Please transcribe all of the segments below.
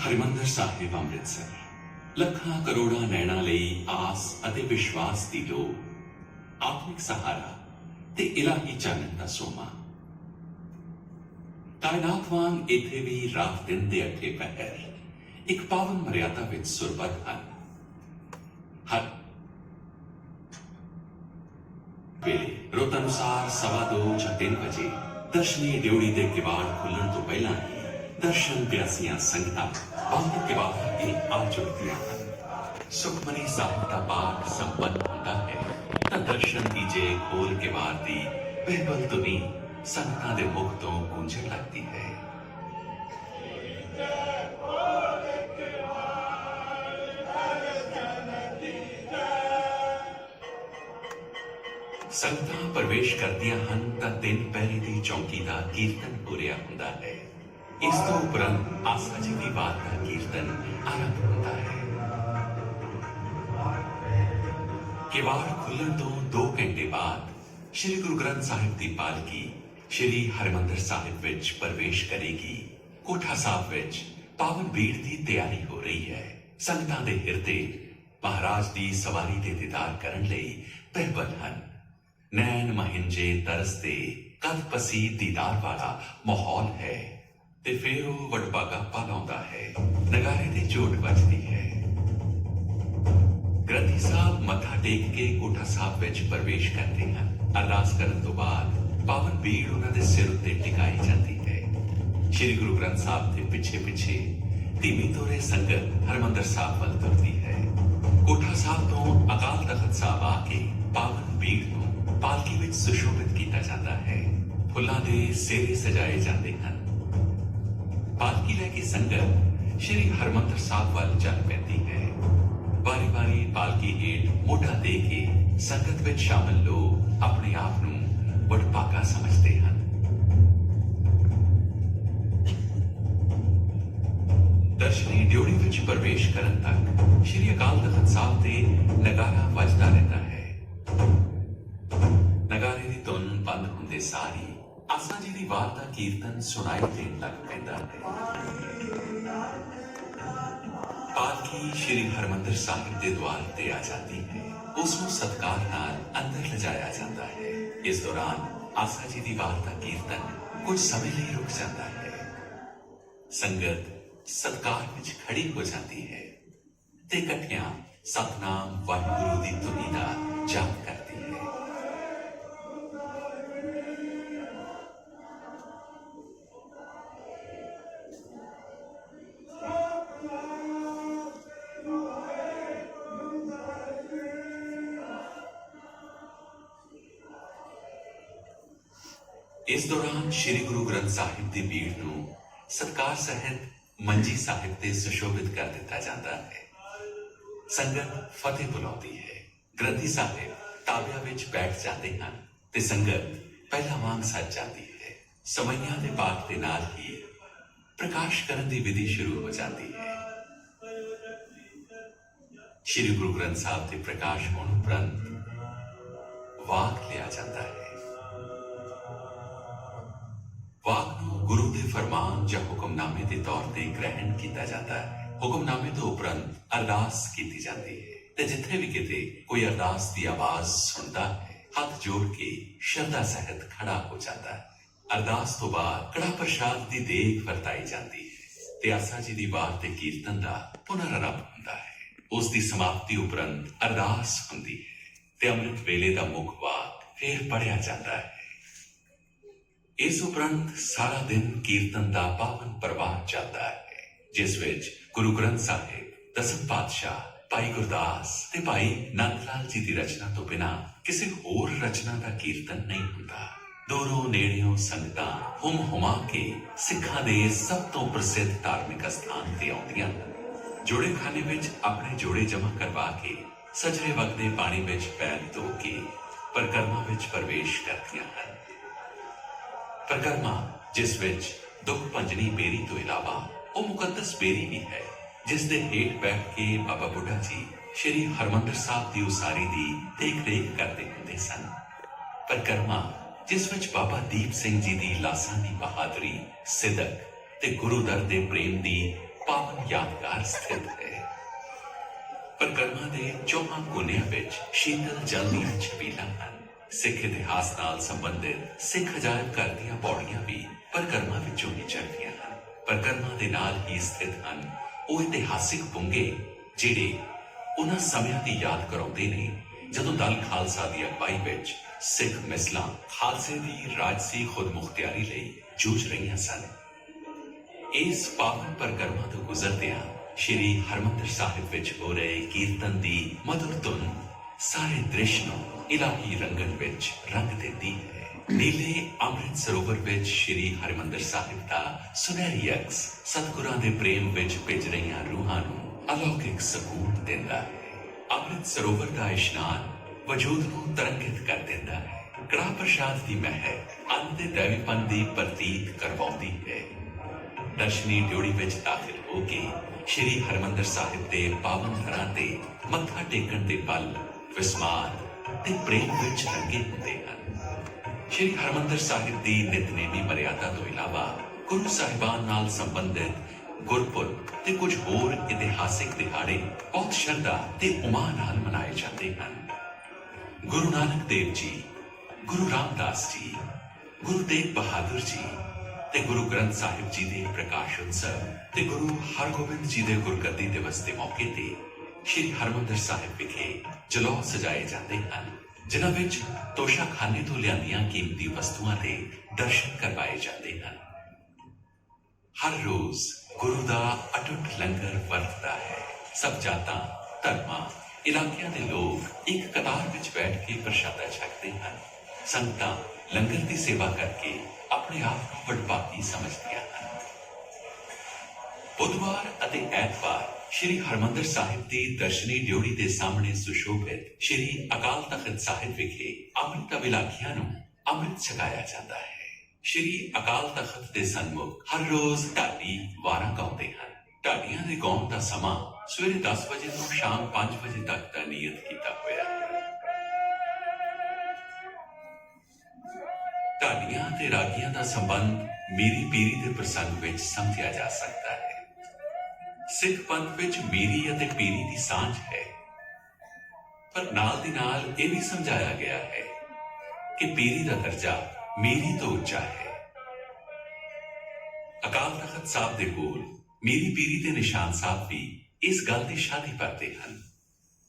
हरिमंदर साहिब अमृतसर ਲੱਖਾਂ ਕਰੋੜਾਂ ਨੈਣਾਂ ਲਈ ਆਸ ਅਤੇ ਵਿਸ਼ਵਾਸ ਦੀ ਲੋ, ਆਤਮਿਕ ਸਹਾਰਾ ਤੇ ਇਲਾਹੀ ਚਾਨਣ ਦਾ ਸੋਮਾ। ਕਾਇਨਾਤ ਵਾਂਗ ਇੱਥੇ ਵੀ ਰਾਤ ਦਿਨ ਦੇ ਅੱਠੇ ਪਹਿਰ ਇੱਕ ਪਾਵਨ ਮਰਿਆਦਾ ਵਿੱਚ ਸੁਰਬੱਧ ਹਨ। ਹਰ ਵੇਲੇ ਰੁੱਤ ਅਨੁਸਾਰ 2:15 ਜਾਂ 3 ਵਜੇ ਦਰਸ਼ਨੀ ਡਿਉੜੀ ਦੇ ਕਿਵਾੜ ਖੁੱਲਣ ਤੋਂ ਪਹਿਲਾਂ ਹੀ दर्शन प्यासियां संगतां बंद किवाड़ के आ जुड़दियां हैं। सुखमनी साहिब का पाठ संपन्न होता है तो दर्शन कीजे खोल किवाड़ दी बिल्कुल धुनी संगतां दे मुख तो गूंजण लगती है। संगतां प्रवेश करदियां हन तां 3 पैरी दी चौकी दा कीर्तन हो रहा हुंदा है। इस तो उपरंत आस्था जी की बात का कीर्तन आरंभ होता है। किवाड़ खुलण तो 2 घंटे बाद श्री गुरु ग्रंथ साहिब की पालकी श्री हरिमंदर साहिब विच प्रवेश करेगी। कोठा साहिब विच पावन भीड़ की तैयारी हो रही है। संगतां दे हिरदे महाराज की सवारी दे दीदार करन लई पिरबल हन। नैन महिंजे तरसते कद पसी दीदार वाला माहौल है ते फिर वो वडभागा पालाउंदा है। नगारे दी झोट बजदी है। ग्रंथी साहब मत्था टेक के कोठा साहब विच प्रवेश करते हैं। अरदास करन तो बाद पावन भीड़ उन्हां दे सिर उत्ते टिकाई जाती है। श्री गुरु ग्रंथ साहब के पिछे पिछे धीमी तोरे संगत हरमंदर साहब वल तुरदी है। कोठा साहब तो अकाल तखत साहब आके पावन भीड़ नूं पालकी विच सुशोभित किया जाता है। फुल्लां दे सेरे सजाए जाते हैं। पालकी लैके संगत श्री हरमंदर साहब वाल चल पैंदी है। बारी बारी पालकी हेठ मोढा दे के संगत विच शामिल लोग अपने आप नूं वडभागा समझते हैं। दर्शनी ड्योड़ी विच प्रवेश करन तक श्री अकाल तखत साहब ते नगारा वजदा रहता है। नगारे दी धुन बंद हुंदे सारी आसा जी की वार का कीर्तन सुनाई देन लग पैंदा है। पालकी श्री हरमंदर साहिब के द्वार ते आ जाती है। उसको सत्कार नाल अंदर ले जाया जाता है। इस दौरान आसा जी की वार का कीर्तन कुछ समय लिए रुक जाता है। संगत सत्कार विच खड़ी हो जाती है ते इकट्ठियां सतनाम वाहिगुरू दी धुनी दा जाप करती है। इस दौरान श्री गुरु ग्रंथ साहिब की भीड़ को सत्कार सहित मंजी साहिब से सुशोभित कर दिता जाता है। संगत फतेह बुलाती है। ग्रंथी साहिब ताबिया विच बैठ जाते हैं ਤੇ ਸੰਗਤ ਪਹਿਲਾਂ ਵਾਂਗ ਸੱਜ ਜਾਂਦੀ ਹੈ। ਸਮਈਆਂ ਦੇ ਪਾਠ ਦੇ ਨਾਲ ਹੀ ਪ੍ਰਕਾਸ਼ ਕਰਨ ਦੀ ਵਿਧੀ ਸ਼ੁਰੂ ਹੋ ਜਾਂਦੀ ਹੈ। ਸ਼੍ਰੀ ਗੁਰੂ ਗ੍ਰੰਥ ਸਾਹਿਬ ਦੇ ਪ੍ਰਕਾਸ਼ ਹੋਣ ਉਪਰੰਤ ਵਾਕ ਲਿਆ ਜਾਂਦਾ ਹੈ। ਵਾਕ ਨੂੰ ਗੁਰੂ ਦੇ ਫਰਮਾਨ ਜਾਂ ਹੁਕਮਨਾਮੇ ਦੇ ਤੌਰ ਤੇ ਗ੍ਰਹਿਣ ਕੀਤਾ ਜਾਂਦਾ ਹੈ। ਹੁਕਮਨਾਮੇ ਤੋਂ ਉਪਰੰਤ ਅਰਦਾਸ ਕੀਤੀ ਜਾਂਦੀ ਹੈ ਤੇ ਜਿੱਥੇ ਵੀ ਕਿਤੇ ਕੋਈ ਅਰਦਾਸ ਦੀ ਆਵਾਜ਼ ਸੁਣਦਾ ਹੈ, ਹੱਥ ਜੋੜ ਕੇ ਸ਼ਰਧਾ ਸਹਿਤ ਖੜਾ ਹੋ ਜਾਂਦਾ ਹੈ। ਅਰਦਾਸ ਤੋਂ ਬਾਅਦ ਕੜਾ ਪ੍ਰਸ਼ਾਦ ਦੀ ਦੇਗ ਵਰਤਾਈ ਜਾਂਦੀ ਹੈ ਤੇ ਆਸਾ ਜੀ ਦੀ ਵਾਰ ਤੇ ਕੀਰਤਨ ਦਾ ਪੁਨਰ ਆਰੰਭ ਹੁੰਦਾ ਹੈ। ਉਸ ਦੀ ਸਮਾਪਤੀ ਉਪਰੰਤ ਅਰਦਾਸ ਹੁੰਦੀ ਹੈ ਤੇ ਅੰਮ੍ਰਿਤ ਵੇਲੇ ਦਾ ਮੁੱਖ ਵਾਕ ਫੇਰ ਪੜਿਆ ਜਾਂਦਾ ਹੈ। ਇਸ ਉਪਰੰਤ ਸਾਰਾ ਦਿਨ ਕੀਰਤਨ ਦਾ ਪਾਵਨ ਪ੍ਰਵਾਹ ਚੱਲਦਾ ਹੈ, ਜਿਸ ਵਿੱਚ ਗੁਰੂ ਗ੍ਰੰਥ ਸਾਹਿਬ, ਦਸਮ ਪਾਤਸ਼ਾਹ, ਭਾਈ ਗੁਰਦਾਸ ਤੇ ਭਾਈ ਨੰਦ ਲਾਲ ਜੀ ਦੀ ਰਚਨਾ ਤੋਂ ਬਿਨਾਂ ਕਿਸੇ ਹੋਰ ਰਚਨਾ ਦਾ ਕੀਰਤਨ ਨਹੀਂ ਹੁੰਦਾ। ਦੂਰੋਂ ਨੇੜਿਓਂ ਸੰਗਤਾਂ ਹੁਮ ਹੁਮਾ ਕੇ ਸਿੱਖਾਂ ਦੇ ਸਭ ਤੋਂ ਪ੍ਰਸਿੱਧ ਧਾਰਮਿਕ ਅਸਥਾਨ ਤੇ ਆਉਂਦੀਆਂ ਹਨ। ਜੋੜੇ ਖਾਨੇ ਵਿੱਚ ਆਪਣੇ ਜੋੜੇ ਜਮ੍ਹਾਂ ਕਰਵਾ ਕੇ ਸਜਰੇ ਵਗਦੇ ਪਾਣੀ ਵਿੱਚ ਪੈਰ ਧੋ ਕੇ ਪਰਿਕਰਮਾ ਵਿੱਚ ਪ੍ਰਵੇਸ਼ ਕਰਦੀਆਂ ਹਨ। ਪਰਿਕਰਮਾ ਜਿਸ ਵਿੱਚ ਦੁੱਖ ਭੰਜਨੀ ਬੇਰੀ ਤੋਂ ਇਲਾਵਾ ਉਹ ਮੁਕੱਦਸ ਬੇਰੀ ਵੀ ਹੈ, ਜਿਸ ਦੇ ਹੇਠ ਬੈਠ ਕੇ ਬਾਬਾ ਬੁੱਢਾ ਜੀ ਸ਼੍ਰੀ ਹਰਮੰਦਰ ਸਾਹਿਬ ਦੀ ਉਸਾਰੀ ਦੀ ਦੇਖ ਰੇਖ ਕਰਦੇ ਹੁੰਦੇ ਸਨ। ਪਰਿਕਰਮਾ ਜਿਸ ਵਿੱਚ ਬਾਬਾ ਦੀਪ ਸਿੰਘ ਜੀ ਦੀ ਲਾਸਾਨੀ ਬਹਾਦਰੀ, ਸਿਦਕ ਤੇ ਗੁਰੂ ਦਰ ਦੇ ਪ੍ਰੇਮ ਦੀ ਪਾਵਨ ਯਾਦਗਾਰ ਸਥਿਤ ਹੈ। ਪਰਿਕਰਮਾ ਦੇ ਚੌਹਾਂ ਕੋਨਿਆਂ ਵਿੱਚ ਸ਼ੀਤਲ ਜਲ ਦੀਆਂ ਛਬੀਲਾਂ ਹਨ। ਸਿੱਖ ਇਤਿਹਾਸ ਨਾਲ ਸੰਬੰਧਿਤ ਸਿੱਖ ਅਜਾਇਬ ਘਰ ਦੀਆਂ ਪੌੜੀਆਂ ਵੀ ਪਰਿਕਰਮਾ ਵਿੱਚੋਂ ਹੀ ਚੜ੍ਹਦੀਆਂ ਹਨ। ਪਰਿਕਰਮਾ ਦੇ ਨਾਲ ਹੀ ਸਥਿਤ ਹਨ ਉਹ ਇਤਿਹਾਸਿਕ ਪੁੰਗੇ ਜਿਹੜੇ ਉਹਨਾਂ ਸਮਿਆਂ ਦੀ ਯਾਦ ਕਰਾਉਂਦੇ ਨੇ ਜਦੋਂ ਦਲ ਖਾਲਸਾ ਦੀ ਅਗਵਾਈ ਵਿੱਚ ਸਿੱਖ ਮਿਸਲਾਂ ਖਾਲਸੇ ਦੀ ਰਾਜਸੀ ਖੁਦਮੁਖਤਿਆਰੀ ਲਈ ਜੂਝ ਰਹੀਆਂ ਸਨ। ਇਸ ਪਾਵਨ ਪਰਿਕਰਮਾ ਤੋਂ ਗੁਜ਼ਰਦਿਆਂ ਸ਼੍ਰੀ ਹਰਮੰਦਰ ਸਾਹਿਬ ਵਿੱਚ ਹੋ ਰਹੇ ਕੀਰਤਨ ਦੀ ਮਧੁਰ ਧੁਨ ਸਾਰੇ ਦ੍ਰਿਸ਼ ਨੂੰ ਇਲਾਹੀ ਰੰਗਣ ਵਿੱਚ ਰੰਗ ਦਿੰਦੀ ਹੈ। ਨੀਲੇ ਅੰਮ੍ਰਿਤ ਸਰੋਵਰ ਵਿੱਚ ਸ਼੍ਰੀ ਹਰਿਮੰਦਰ ਸਾਹਿਬ ਦਾ ਸੁਨਹਿਰੀ ਅਕਸ ਸਤਿਗੁਰਾਂ ਦੇ ਪ੍ਰੇਮ ਵਿੱਚ ਭਿੱਜ ਰਹੀਆਂ ਰੂਹਾਂ ਨੂੰ ਅਲੌਕਿਕ ਸਕੂਨ ਦਿੰਦਾ ਹੈ। ਅੰਮ੍ਰਿਤ ਸਰੋਵਰ ਦਾ ਇਸ਼ਨਾਨ ਵਜੂਦ ਨੂੰ ਤਰੰਗਿਤ ਕਰ ਦਿੰਦਾ ਹੈ। ਕੜਾਹ ਪ੍ਰਸ਼ਾਦ ਦੀ ਮਹਿਕ ਅੰਨ ਦੇ ਦੈਵੀਪਨ ਦੀ ਪ੍ਰਤੀਕ ਕਰਵਾਉਂਦੀ ਹੈ। ਦਰਸ਼ਨੀ ਡਿਉੜੀ ਵਿੱਚ ਦਾਖਲ ਹੋ ਕੇ ਸ਼੍ਰੀ ਹਰਿਮੰਦਰ ਸਾਹਿਬ ਦੇ ਪਾਵਨ ਥਰਾਂ ਤੇ ਮੱਥਾ ਟੇਕਣ ਦੇ ਪਲ ਵਿਸਮਾਦ ਤੇ ਪ੍ਰੇਮ ਵਿੱਚ ਰੰਗੇ ਹੁੰਦੇ ਹਨ। ਸ਼੍ਰੀ ਹਰਿਮੰਦਰ ਸਾਹਿਬ ਦੀ ਨਿਤਨੇਮੀ ਮਰਿਆਦਾ ਤੋਂ ਇਲਾਵਾ ਗੁਰੂ ਸਾਹਿਬਾਨ ਨਾਲ ਸੰਬੰਧਿਤ ਗੁਰਪੁਰਬ ਤੇ ਕੁਝ ਹੋਰ ਇਤਿਹਾਸਿਕ ਦਿਹਾੜੇ ਬਹੁਤ ਸ਼ਰਧਾ ਤੇ ਉਮਾ ਨਾਲ ਮਨਾਏ ਜਾਂਦੇ ਹਨ। ਗੁਰੂ ਨਾਨਕ ਦੇਵ ਜੀ, ਗੁਰੂ ਰਾਮਦਾਸ ਜੀ, ਗੁਰੂ ਤੇਗ ਬਹਾਦਰ ਜੀ ਤੇ ਗੁਰੂ ਗ੍ਰੰਥ ਸਾਹਿਬ ਜੀ ਦੇ ਪ੍ਰਕਾਸ਼ ਉਤਸਵ ਤੇ ਗੁਰੂ ਹਰਗੋਬਿੰਦ ਜੀ ਦੇ ਗੁਰਗੱਦੀ ਦਿਵਸ ਦੇ ਮੌਕੇ ਤੇ ਸ਼੍ਰੀ ਹਰਿਮੰਦਰ ਸਾਹਿਬ ਵਿਖੇ ਜਲੌ ਸਜਾਏ ਜਾਂਦੇ ਹਨ, ਜਿਨ੍ਹਾਂ ਵਿੱਚ ਤੋਸ਼ਾਖਾਨੇ ਤੋਂ ਲਿਆਂਦੀਆਂ ਕੀਮਤੀ ਵਸਤੂਆਂ ਦੇ ਦਰਸ਼ਨ ਕਰਵਾਏ ਜਾਂਦੇ ਹਨ। ਹਰ ਰੋਜ਼ ਗੁਰੂ ਦਾ ਅਟੁੱਟ ਲੰਗਰ ਵਰਤਦਾ ਹੈ। ਸਭ ਜਾਤਾਂ, ਧਰਮਾਂ, ਇਲਾਕਿਆਂ ਦੇ ਲੋਕ ਇੱਕ ਕਤਾਰ ਵਿੱਚ ਬੈਠ ਕੇ ਪ੍ਰਸ਼ਾਦਾ ਛਕਦੇ ਹਨ। ਸੰਗਤਾਂ ਲੰਗਰ ਦੀ ਸੇਵਾ ਕਰਕੇ ਆਪਣੇ ਆਪ ਨੂੰ ਵਡਭਾਗੀ ਸਮਝਦੀਆਂ ਹਨ। ਬੁੱਧਵਾਰ ਅਤੇ ਐਤਵਾਰ ਸ਼੍ਰੀ ਹਰਿਮੰਦਰ ਸਾਹਿਬ ਦੀ ਦਰਸ਼ਨੀ ਡਿਉੜੀ ਦੇ ਸਾਹਮਣੇ ਸੁਸ਼ੋਭਿਤ ਸ਼੍ਰੀ ਅਕਾਲ ਤਖਤ ਸਾਹਿਬ ਵਿਖੇ ਅੰਮ੍ਰਿਤ ਅਭਿਲਾਖੀਆਂ ਨੂੰ ਅੰਮ੍ਰਿਤ ਛਕਾਇਆ ਜਾਂਦਾ ਹੈ। ਸ਼੍ਰੀ ਅਕਾਲ ਤਖਤ ਦੇ ਸਨਮੁਖ ਹਰ ਰੋਜ਼ ਢਾਡੀ ਵਾਰਾਂ ਗਾਉਂਦੇ ਹਨ। ਢਾਡੀਆਂ ਦੇ ਗਾਉਣ ਦਾ ਸਮਾਂ ਸਵੇਰੇ 10 ਵਜੇ ਤੋਂ ਸ਼ਾਮ 5 ਵਜੇ ਤੱਕ ਦਾ ਨਿਯਤ ਕੀਤਾ ਹੋਇਆ ਹੈ। ਢਾਡੀਆਂ ਤੇ ਰਾਗੀਆਂ ਦਾ ਸੰਬੰਧ ਮੀਰੀ ਪੀਰੀ ਦੇ ਪ੍ਰਸੰਗ ਵਿੱਚ ਸਮਝਿਆ ਜਾ ਸਕਦਾ ਹੈ। ਸਿੱਖ ਪੰਥ ਵਿੱਚ ਮੀਰੀ ਅਤੇ ਪੀਰੀ ਦੀ ਸਾਂਝ ਹੈ, ਪਰ ਨਾਲ ਦੀ ਨਾਲ ਇਹ ਵੀ ਸਮਝਾਇਆ ਗਿਆ ਹੈ ਕਿ ਪੀਰੀ ਦਾ ਦਰਜਾ ਮੀਰੀ ਤੋਂ ਉੱਚਾ ਹੈ। ਅਕਾਲ ਤਖਤ ਸਾਹਿਬ ਦੇ ਕੋਲ ਮੀਰੀ ਪੀਰੀ ਦੇ ਨਿਸ਼ਾਨ ਸਾਹਿਬ ਵੀ ਇਸ ਗੱਲ ਦੀ ਸ਼ਾਦੀ ਭਰਦੇ ਹਨ।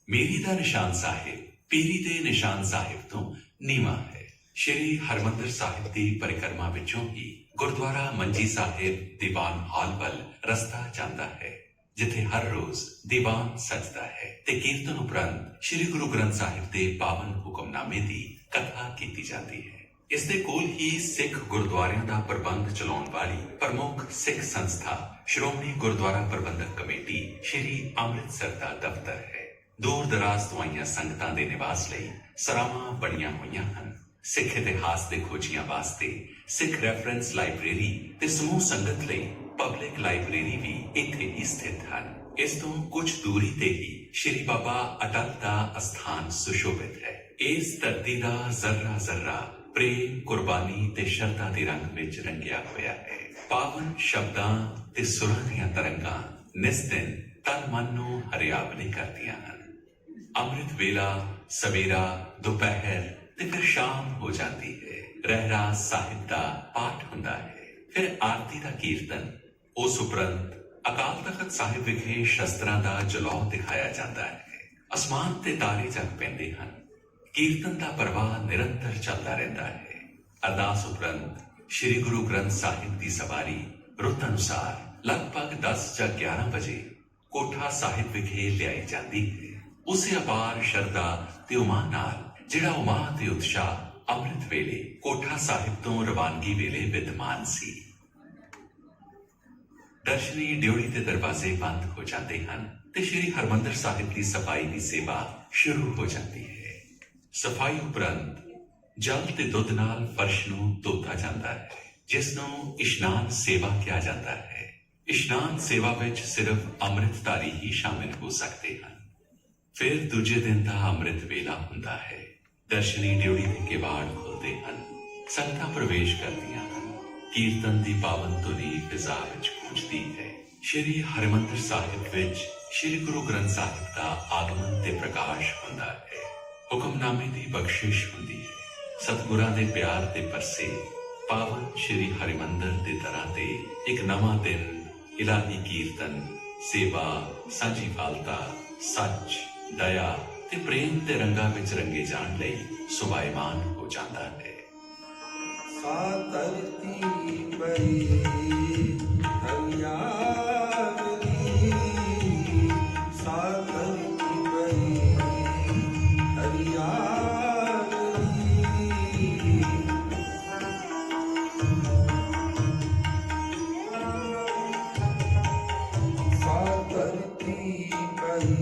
ਮੀਰੀ ਦਾ ਨਿਸ਼ਾਨ ਸਾਹਿਬ ਪੀਰੀ ਦੇ ਨਿਸ਼ਾਨ ਸਾਹਿਬ ਤੋਂ ਨੀਵਾਂ ਹੈ। ਸ਼੍ਰੀ ਹਰਿਮੰਦਰ ਸਾਹਿਬ ਦੀ ਪਰਿਕਰਮਾ ਵਿੱਚੋਂ ਹੀ ਗੁਰਦੁਆਰਾ ਮੰਜੀ ਸਾਹਿਬ ਦੀਵਾਨ ਹਾਲ ਵੱਲ ਰਸਤਾ ਜਾਂਦਾ ਹੈ, ਜਿੱਥੇ ਹਰ ਰੋਜ਼ ਦੀਵਾਨ ਸਜਦਾ ਹੈ ਤੇ ਕੀਰਤਨ ਉਪਰੰਤ ਸ਼੍ਰੀ ਗੁਰੂ ਗ੍ਰੰਥ ਸਾਹਿਬ ਦੇ ਪਾਵਨ ਹੁਕਮਨਾਮੇ ਦੀ ਕਥਾ ਕੀਤੀ ਜਾਂਦੀ ਹੈ। ਇਸ ਦੇ ਕੋਲ ਹੀ ਸਿੱਖ ਗੁਰਦੁਆਰਿਆਂ ਦਾ ਪ੍ਰਬੰਧ ਚਲਾਉਣ ਵਾਲੀ ਪ੍ਰਮੁੱਖ ਸਿੱਖ ਸੰਸਥਾ ਸ਼੍ਰੋਮਣੀ ਗੁਰਦੁਆਰਾ ਪ੍ਰਬੰਧਕ ਕਮੇਟੀ ਸ਼੍ਰੀ ਅੰਮ੍ਰਿਤਸਰ ਦਾ ਦਫ਼ਤਰ ਹੈ। ਦੂਰ ਦਰਾਜ਼ ਤੋਂ ਆਈਆਂ ਸੰਗਤਾਂ ਦੇ ਨਿਵਾਸ ਲਈ ਸਰਾਵਾਂ ਬਣੀਆਂ ਹੋਈਆਂ ਹਨ। ਸਿੱਖ ਇਤਿਹਾਸ ਦੇ ਖੋਜੀਆਂ ਵਾਸਤੇ ਸਿੱਖ ਰੈਫਰੈਂਸ ਲਾਇਬ੍ਰੇਰੀ ਤੇ ਸਮੂਹ ਸੰਗਤ ਲਈ ਪਬਲਿਕ ਲਾਇਬ੍ਰੇਰੀ ਵੀ ਇੱਥੇ ਹੀ ਸਥਿਤ ਹਨ। ਇਸ ਤੋਂ ਕੁਝ ਦੂਰੀ ਤੇ ਹੀ ਸ਼੍ਰੀ ਬਾਬਾ ਅਟਲ ਦਾ ਅਸਥਾਨ ਸੁਸ਼ੋਭਿਤ ਹੈ। ਇਸ ਧਰਤੀ ਦਾ ਜ਼ਰਰਾ ਜ਼ਰਰਾ ਪ੍ਰੇਮ, ਕੁਰਬਾਨੀ ਤੇ ਸ਼ਰਧਾ ਦੇ ਰੰਗ ਵਿੱਚ ਰੰਗਿਆ ਹੋਇਆ ਹੈ। ਪਾਵਨ ਸ਼ਬਦਾਂ ਤੇ ਸੁਰਾਂ ਦੀਆਂ ਤਰੰਗਾਂ ਨਿਸ ਦਿਨ ਤਨ ਮਨ ਨੂੰ ਹਰਿਆਵਲੀ ਕਰਦੀਆਂ ਹਨ। ਅੰਮ੍ਰਿਤ ਵੇਲਾ ਸਵੇਰਾ ਦੁਪਹਿਰ ਤੇ ਫਿਰ ਸ਼ਾਮ ਹੋ ਜਾਂਦੀ ਹੈ। ਰਹਿਰਾਸ ਸਾਹਿਬ ਦਾ ਪਾਠ ਹੁੰਦਾ ਹੈ, ਫਿਰ ਆਰਤੀ ਦਾ ਕੀਰਤਨ। ਉਸ ਉਪਰੰਤ ਅਕਾਲ ਤਖਤ ਸਾਹਿਬ ਵਿਖੇ ਸ਼ਸਤਰਾਂ ਦਾ ਜਲੌ ਦਿਖਾਇਆ ਜਾਂਦਾ ਹੈ। ਅਸਮਾਨ ਤੇ ਤਾਰੇ ਜਗ ਪੈਂਦੇ ਹਨ। ਕੀਰਤਨ ਦਾ ਪ੍ਰਵਾਹ ਨਿਰੰਤਰ ਚੱਲਦਾ ਰਹਿੰਦਾ ਹੈ। ਅਰਦਾਸ ਉਪਰੰਤ ਸ਼੍ਰੀ ਗੁਰੂ ਗ੍ਰੰਥ ਸਾਹਿਬ ਦੀ ਸਵਾਰੀ ਰੁੱਤ ਅਨੁਸਾਰ ਲਗਭਗ 10 ਜਾਂ 11 ਵਜੇ ਕੋਠਾ ਸਾਹਿਬ ਵਿਖੇ ਲਿਆਈ ਜਾਂਦੀ ਹੈ। ਉਸੇ ਅਪਾਰ ਸ਼ਰਧਾ ਤੇ ਉਮਾ ਨਾਲ ਜਿਹੜਾ ਉਮਾ ਤੇ ਉਤਸ਼ਾਹ ਅੰਮ੍ਰਿਤ ਵੇਲੇ ਕੋਠਾ ਸਾਹਿਬ ਤੋਂ ਰਵਾਨਗੀ ਵੇਲੇ ਵਿਦਮਾਨ ਸੀ। ਦਰਸ਼ਨੀ ਡਿਓੜੀ ਦੇ ਦਰਵਾਜ਼ੇ ਬੰਦ ਹੋ ਜਾਂਦੇ ਹਨ ਤੇ ਸ਼੍ਰੀ ਹਰਮੰਦਰ ਸਾਹਿਬ ਦੀ ਸਫਾਈ ਦੀ ਸੇਵਾ ਸ਼ੁਰੂ ਹੋ ਜਾਂਦੀ ਹੈ। ਸਫਾਈ ਉਪਰੰਤ ਜਲ ਤੇ ਦੁੱਧ ਨਾਲ ਫਰਸ਼ ਨੂੰ ਧੋਤਾ ਜਾਂਦਾ ਹੈ, ਜਿਸ ਨੂੰ ਇਸ਼ਨਾਨ ਸੇਵਾ ਕਿਹਾ ਜਾਂਦਾ ਹੈ। ਇਸ਼ਨਾਨ ਸੇਵਾ ਵਿੱਚ ਸਿਰਫ ਅੰਮ੍ਰਿਤਧਾਰੀ ਹੀ ਸ਼ਾਮਿਲ ਹੋ ਸਕਦੇ ਹਨ। ਫਿਰ ਦੂਜੇ ਦਿਨ ਦਾ ਅੰਮ੍ਰਿਤ ਵੇਲਾ ਹੁੰਦਾ ਹੈ। ਦਰਸ਼ਨੀ ਡਿਓੜੀ ਦੇ ਕਿਵਾੜ ਖੁੱਲਦੇ ਹਨ, ਸੰਗਤਾਂ ਪ੍ਰਵੇਸ਼ ਕਰਦੀਆਂ ਹਨ। ਕੀਰਤਨ ਦੀ ਪਾਵਨ ਧੁਨੀ ਫਿਜ਼ਾ ਵਿੱਚ ਗੂੰਜਦੀ ਹੈ। ਸ਼੍ਰੀ ਹਰਿਮੰਦਰ ਸਾਹਿਬ ਵਿੱਚ ਸ਼੍ਰੀ ਗੁਰੂ ਗ੍ਰੰਥ ਸਾਹਿਬ ਦਾ ਆਗਮਨ ਤੇ ਪ੍ਰਕਾਸ਼ ਹੁੰਦਾ ਹੈ। ਹੁਕਮਨਾਮੇ ਦੀ ਬਖਸ਼ਿਸ਼ ਹੁੰਦੀ ਹੈ। ਸਤਿਗੁਰਾਂ ਦੇ ਪਿਆਰ ਤੇ ਪਰਸੇ ਪਾਵਨ ਸ਼੍ਰੀ ਹਰਿਮੰਦਰ ਦੇ ਦਰਾਂ ਤੇ ਇੱਕ ਨਵਾਂ ਦਿਨ ਇਲਾਹੀ ਕੀਰਤਨ, ਸੇਵਾ, ਸਾਂਝੀ ਵਾਲਤਾ, ਸੱਚ, ਦਇਆ ਤੇ ਪ੍ਰੇਮ ਦੇ ਰੰਗਾਂ ਵਿੱਚ ਰੰਗੇ ਜਾਣ ਲਈ ਸੁਭਾਇਮਾਨ ਹੋ ਜਾਂਦਾ ਹੈ। ਧਰਤੀ ਪਈ ਹਰਿਆਵਲੀ, ਧਰਤੀ ਪਈ ਹਰਿਆਵਲੀ, ਧਰਤੀ ਪਈ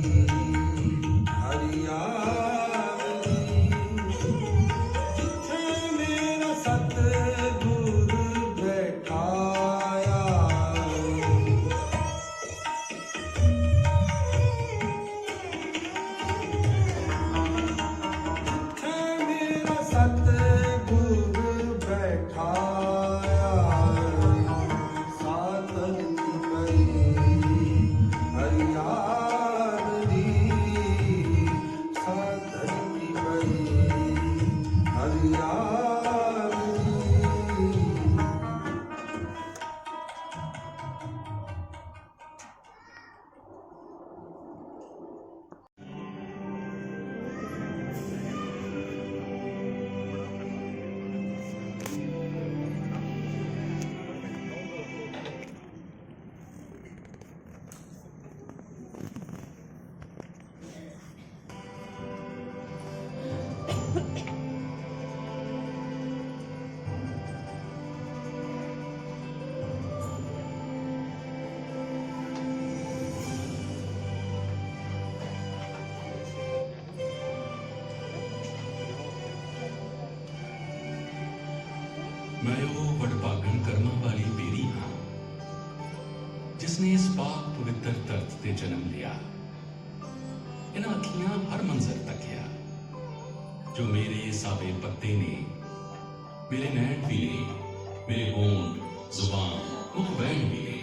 मैं वो वडभागन कर्मा वाली बेरी हाँ, जिसने इस पाक पवित्र धरत ते जन्म लिया। इन्हां अखियां हर मंजर तकिया, जो मेरे सावे पत्ते ने, मेरे नैन भी ले, मेरे होंठ, जुबान, मुख बैन भी ले।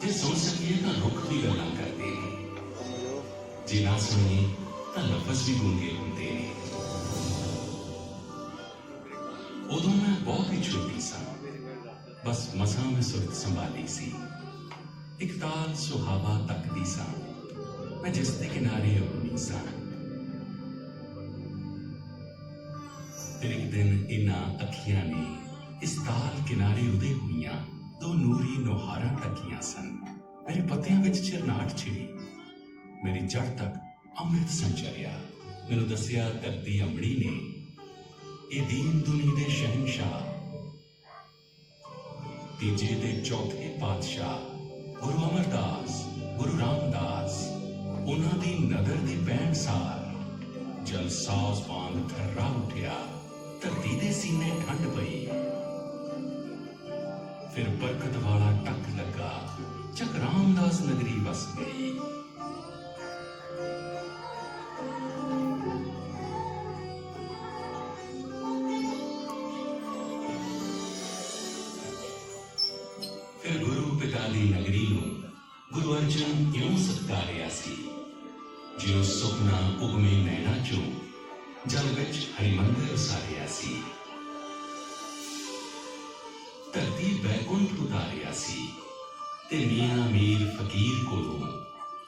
जे सुन सकिए तां रुख भी गल्लां करदे ने, जे ना सुनिए तां लफज भी गूंगे हुंदे ने। उदों मैं बहुत ही छोटी सा, बस मसां में सुरत संभाली सी। एक ताल सुहावा तकदी सा, मैं जिसके किनारे अपनी सा। फिर एक दिन इन्हां अखियां ने इस ताल किनारे उदे हुईयां दो नूरी नोहारां तकियां सन। मेरे पत्तियां विच चिरनाट छिड़ी, मेरी जड़ तक अमृत संचरिया। मैनूं दसिया धरती अमड़ी ने, ये दीन दुनी दे शहनशाह, तीजे ते चौथे पातशाह गुरु अमरदास, गुरु रामदास, उन्हां दी नदर दी पैण सार जल साज वांग थर्रा उठिया। धरती दे सीने ठंड पई। फिर बरकत वाला टक लगा, चक रामदास नगरी बस गई। फिर गुरु पिता दी नगरी नूं गुरु अर्जन इउं सत्कारिया सी, जिउं सुखना उगमे नैना चों जल विच हरिमंदिर उसारिया सी। धरती बैकुंठ उतारिया सी ते मियां मीर फकीर कोलों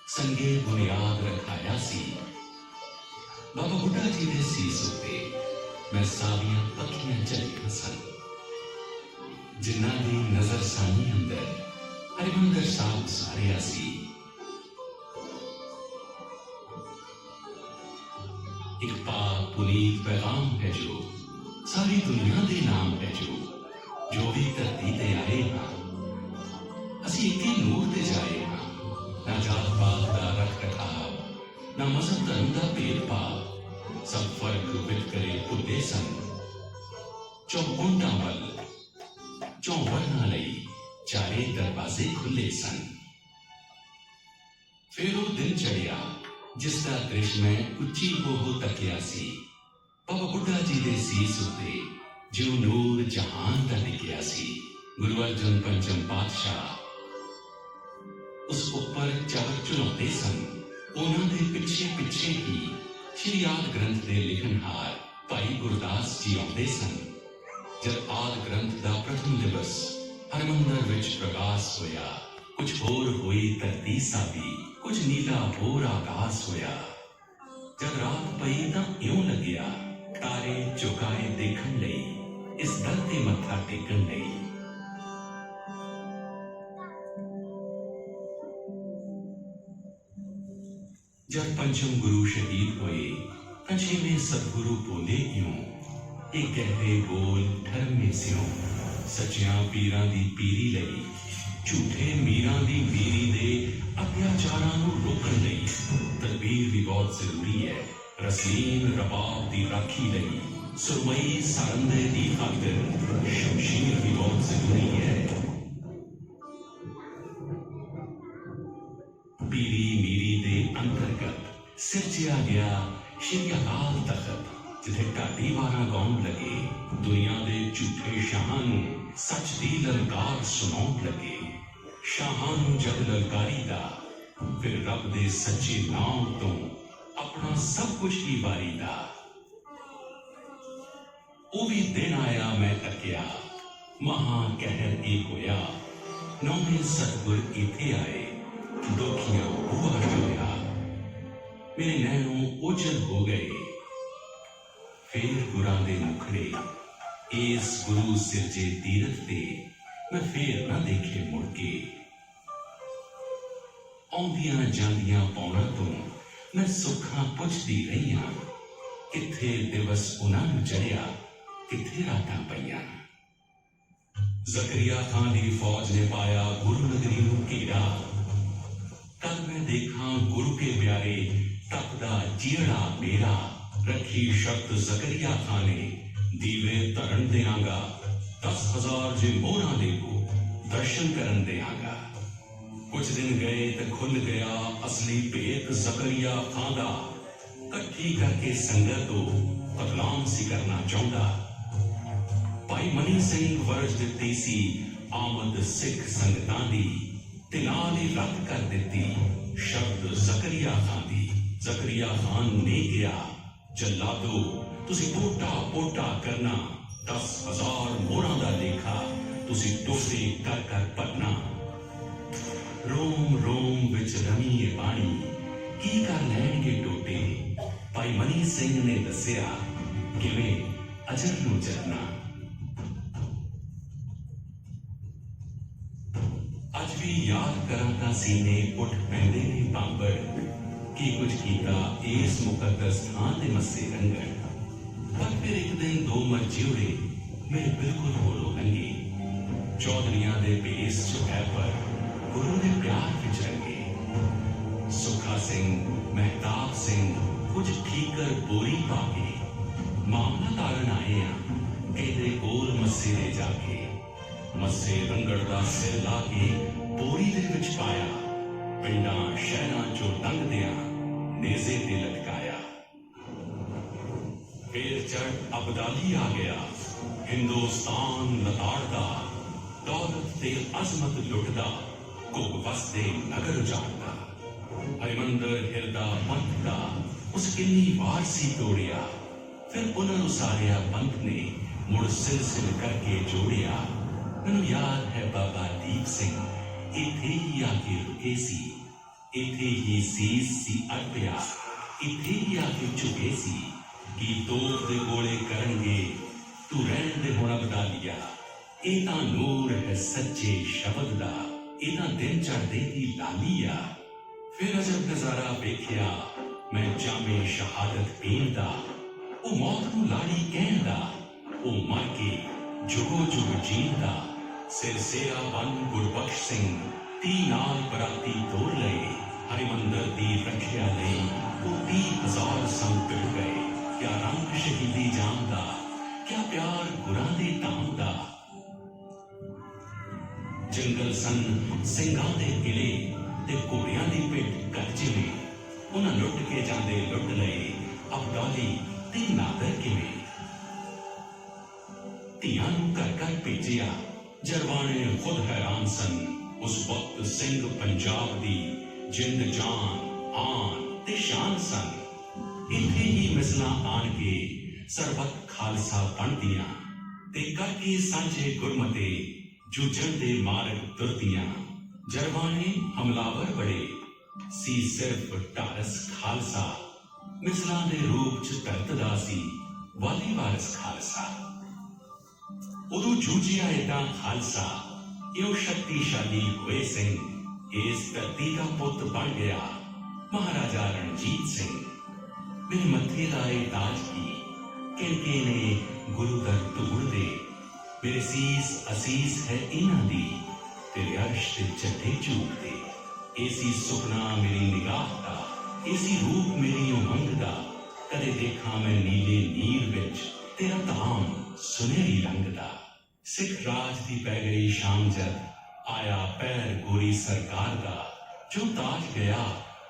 संगे बुनियाद रखाया सी। बाबा बुड्ढा जी दे सीस उत्ते मैं सारियां पक्कियां झलियां सन, जिन्हां दी नजर सानी अंदर हरिमंदिर साहब उसारिया सी। एक पाक पुनीत पैगाम है जो सारी दुनिया दे नाम है, जो भी धरती ते आए हां असीं इक ही नूर ते जाए हां। ना जात पात दा रख रखाव, ना मजहब धर्म दा भेदभाव, सब फर्क वितकरे भुल्ले सन। चौकुंटां वल चौं वर्णां लई चारे दरवाजे खुले सन। फिर वो दिन चढ़िया जिसका दृश्य मैं उच्ची हो तकिया सी। बाबा बुड्ढा जी दे सीस उत्ते जो नूर जहान दा लिखिया सी। गुरु अर्जन पंचम पातशाह उस उपर चावर चुनौते सन। उन्हां दे पिछे पिछे ही श्री आदि ग्रंथ दे लिखनहार भाई गुरदास जी आउंदे सन। जब आदि ग्रंथ दा प्रथम दिवस हरमंदर विच प्रकाश होया, कुछ होर होई धरती साबी, कुछ नीला होर आकाश होया। जब रात पई तां इउं लग्या तारे चुकाए देखण लई, इस दर ते मत्था टेकण लई। जब पंचम गुरु शहीद होए तां छेवें सतगुरु बोले इउं, ये कहते बोल ठरमे सियों। सच्चियां पीरां दी पीरी लई, झूठे मीरां दी मीरी दे अत्याचारां नूं रोकण लई तदबीर भी बहुत जरूरी है। रसीन रबाब दी राखी लई सुरमई सारंदे दी खातिर शमशीर भी बहुत जरूरी है। पीरी मीरी दे अंतर्गत सिरजिया गया श्री अकाल तख्त, जिथे ढाडी वारा गाउण लगे दुनिया दे झूठे शाहां नूं सच दी ललकार सुनाउण लगे। शाहां नूं जद ललकारी दा फिर रब दे सच्चे नाम तो अपना सब कुछ ही वारी दा। ओ भी दिन आया मैं तकिया, महा कहर एक होया। नौवें सतगुर इथे आए, दोखियां बुआ जोया। मेरे नैनों ओझल हो गए, फिर गुरां दे मुखड़े इस गुरु सिरजे तीरथ ते मैं फिर ना देखे मुड़ के। आउंदियां जांदियां पौड़ां तो मैं सुखां पुछदी रही हां, किथे दिवस उन्हां नूं चढ़िया, किथे रातां पईयां। जकरिया खान दी फौज ने पाया गुरु नगरी नूं घेरा। कल मैं देखा गुरु के प्यारे तपदा जीड़ा मेरा। रखी शर्त जकरिया खान ने, दीवे धरन देंगा, 10,000 जे मोहरा देवो दर्शन करन देंगा। कुछ दिन गए तो खुल गया असली भेद जकरिया खान दा। कट्ठी करके संगत तो बदलाम सी करना चाहता। भाई मनी सिंह वरज दिती सी आमद सिख संगतां दी, ते नाल ही रद्द कर दिती शब्द जकरिया खान दी। जकरिया खान ने किया, जल्लादो तुसी पोटा पोटा करना, 10,000 मोहरां दा लेखा तुसी टोटे कर कर भरना। रोम रोम विच रमी ये पानी, की कर लैणगे टोटे। भाई मनी सिंह ने दसिया किवें अजर नूं जरना। अज भी याद करां तां सीने उठ पैंदे ने पांबड़, की कुछ कीता इस मुकद्दस स्थान दे मस्से रंगण। पर फिर एक दिन दो मरजियोड़े मेरे बिल्कुल कोलों लंघे। चौधरियां दे भेस च है पर गुरु दे प्यार विच रंगे। सुखा सिंह, महताब सिंह कुछ ठीकर बोरी पाके, ਮਾਮਲਾ ਤਾਰਨ ਆਏ ਆ ਇਹਦੇ ਕੋਲ ਮੱਸੇ ਦੇ ਜਾ ਕੇ ਮੱਸੇ ਰੰਗੜ ਦਾ ਸਿਰ ਲਾ ਕੇ ਬੋਰੀ ਦੇ ਵਿੱਚ ਪਾਇਆ ਪਿੰਡਾਂ ਸ਼ਹਿਰਾਂ ਚੋਂ ਲੰਘਦਿਆਂ ਨੇਜ਼ੇ ਤੇ ਲਟਕਾਇਆ ਫੇਰ ਚੜ ਅਬਦਾਲੀ ਆ ਗਿਆ ਹਿੰਦੁਸਤਾਨ ਲਤਾੜਦਾ ਦੌਲਤ ਤੇ ਅਜ਼ਮਤ ਲੁੱਟਦਾ ਘੁੱਗ ਵਸਦੇ ਨਗਰ ਉਜਾੜਦਾ ਹਰਿਮੰਦਰ ਹਿਰਦਾ ਪੰਥ ਦਾ ਉਸ ਕਿੰਨੀ ਵਾਰ ਸੀ ਤੋੜਿਆ ਫਿਰ ਉਹਨਾਂ ਨੂੰ ਸਾਰਿਆ ਪੰਥ ਨੇ ਮੁੜ ਸਿਲਸਿਲ ਕਰਕੇ ਜੋੜਿਆ ਮੈਨੂੰ ਯਾਦ ਹੈ ਬਾਬਾ ਦੀਪ ਸਿੰਘ ਇੱਥੇ ਹੀ ਆ ਕੇ ਰੁਕੇ ਸੀ ਇੱਥੇ ਹੀ ਸੀਸ ਸੀ ਅਰਪਿਆ ਇੱਥੇ ਹੀ ਆ ਕੇ ਝੁਕੇ ਸੀ ਕੀ ਤੋਪ ਦੇ ਗੋਲੇ ਕਰਨਗੇ ਤੂੰ ਰਹਿਣ ਦੇ ਹੁਣ ਅਬਦਾਲੀਆ ਇਹ ਤਾਂ ਨੂਰ ਹੈ ਸੱਚੇ ਸ਼ਬਦ ਦਾ ਇਹ ਤਾਂ ਦਿਨ ਚੜ੍ਹਦੇ ਦੀ ਲਾਲੀਆ ਫਿਰ ਅਜਬ ਨਜ਼ਾਰਾ ਵੇਖਿਆ ਮੈਂ ਜਾਮੇ ਸ਼ਹਾਦਤ ਪੀਣ ਦਾ ਉਹ ਮੌਤ ਨੂੰ ਲਾੜੀ ਕਹਿਣ ਦਾ ਉਹ ਮਰ ਕੇ ਜੁਗੋ ਜੁਗ ਜੀਣ ਦਾ ਸਿਰਸੇਰਾ ਬਨ ਗੁਰਬਖਸ਼ ਸਿੰਘ ਤੀ ਨਾਲ ਬਰਾਤੀ ਤੋਰ ਲਏ ਹਰਿਮੰਦਰ ਦੀ ਰੱਖਿਆ ਲਈ ਉਹ 30,000 ਸੰਗ ਪਿੜ ਗਏ ਕਿਆ ਰੰਗ ਸ਼ਹੀਦੀ ਜਾਨ ਦਾ ਕਿਆ ਪਿਆਰ ਗੁਰਾਂ ਦੇ ਧਾਮ ਦਾ ਜੰਗਲ ਸਨ ਸਿੰਘਾਂ ਦੇ ਕਿਲੇ ਤੇ ਘੋੜਿਆਂ ਦੀ ਪਿੱਠ ਕਰਜੇ ਉਹਨਾਂ ਲੁੱਟ ਕੇ ਜਾਂਦੇ ਲੁੱਟ ਲਏ ਅਬਦਾਲੀ ਤੇ ਨਾਦਰ ਕਿਵੇਂ ਧੀਆਂ ਨੂੰ ਘਰ ਘਰ ਭੇਜਿਆ ਜਰਵਾਣੇ ਖੁਦ ਹੈਰਾਨ ਸਨ ਉਸ ਵਕਤ ਸਿੰਘ ਪੰਜਾਬ ਦੀ ਜਿੰਦ ਜਾਨ ਆਨ ਤੇ ਸ਼ਾਨ ਸਨ ਇੱਥੇ ਹੀ ਮਿਸਲਾਂ ਆਣ ਕੇ ਸਰਬੱਤ ਖਾਲਸਾ ਬਣਦੀਆਂ ਤੇ ਕਰਕੇ ਸਾਂਝੇ ਗੁਰਮਤੇ ਜੂਝਣ ਦੇ ਮਾਰਗ ਤੁਰਦੀਆਂ ਜਰਵਾਣੇ ਹਮਲਾਵਰ ਬੜੇ ਸੀ ਸਿਰਫ ਢਾਰਸ ਖਾਲਸਾ ਮਿਸਲਾਂ ਦੇ ਰੂਪ ਚ ਧਰਤਦਾ ਸੀ ਵਾਲੀ ਵਾਰਸ ਖਾਲਸਾ ਉਦੋਂ ਜੂਝਿਆ ਏਦਾਂ ਖਾਲਸਾ ਇਉਂ ਸ਼ਕਤੀਸ਼ਾਲੀ ਹੋਏ ਸਿੰਘ ਇਸ ਧਰਤੀ ਦਾ ਪੁੱਤ ਬਣ ਗਿਆ ਮਹਾਰਾਜਾ ਰਣਜੀਤ ਸਿੰਘ ਮੇਰੇ ਮੱਥੇ ਲਾਏ ਤਾਜ ਕੀ ਕਿਨਕੇ ਨੇ ਗੁਰੂ ਦਰ ਧੂੜ ਦੇ ਮੇਰੇ ਸੀਸ ਅਸੀਸ ਹੈ ਇਹਨਾਂ ਦੀ ਤੇਰੇ ਅਰਸ਼ ਤੇ ਚੱਟੇ ਝੂਕ ਦੇ ਏਸੀ ਸੁਪਨਾ ਮੇਰੀ ਨਿਗਾਹ ਦਾ ਏਸੀ ਰੂਪ ਮੇਰੀ ਉਮੰਗ ਦਾ ਕਦੇ ਦੇਖਾਂ ਮੈਂ ਨੀਲੇ ਨੀਰ ਵਿੱਚ ਤੇਰਾ ਧਾਮ ਸੁਨਹਿਰੀ ਰੰਗ ਦਾ ਸਿੱਖ ਰਾਜ ਦੀ ਪੈ ਗਈ ਸ਼ਾਮ ਜਦ ਆਇਆ ਪੈਰ ਗੋਰੀ ਸਰਕਾਰ ਦਾ ਜੋ ਤਾਜ ਗਿਆ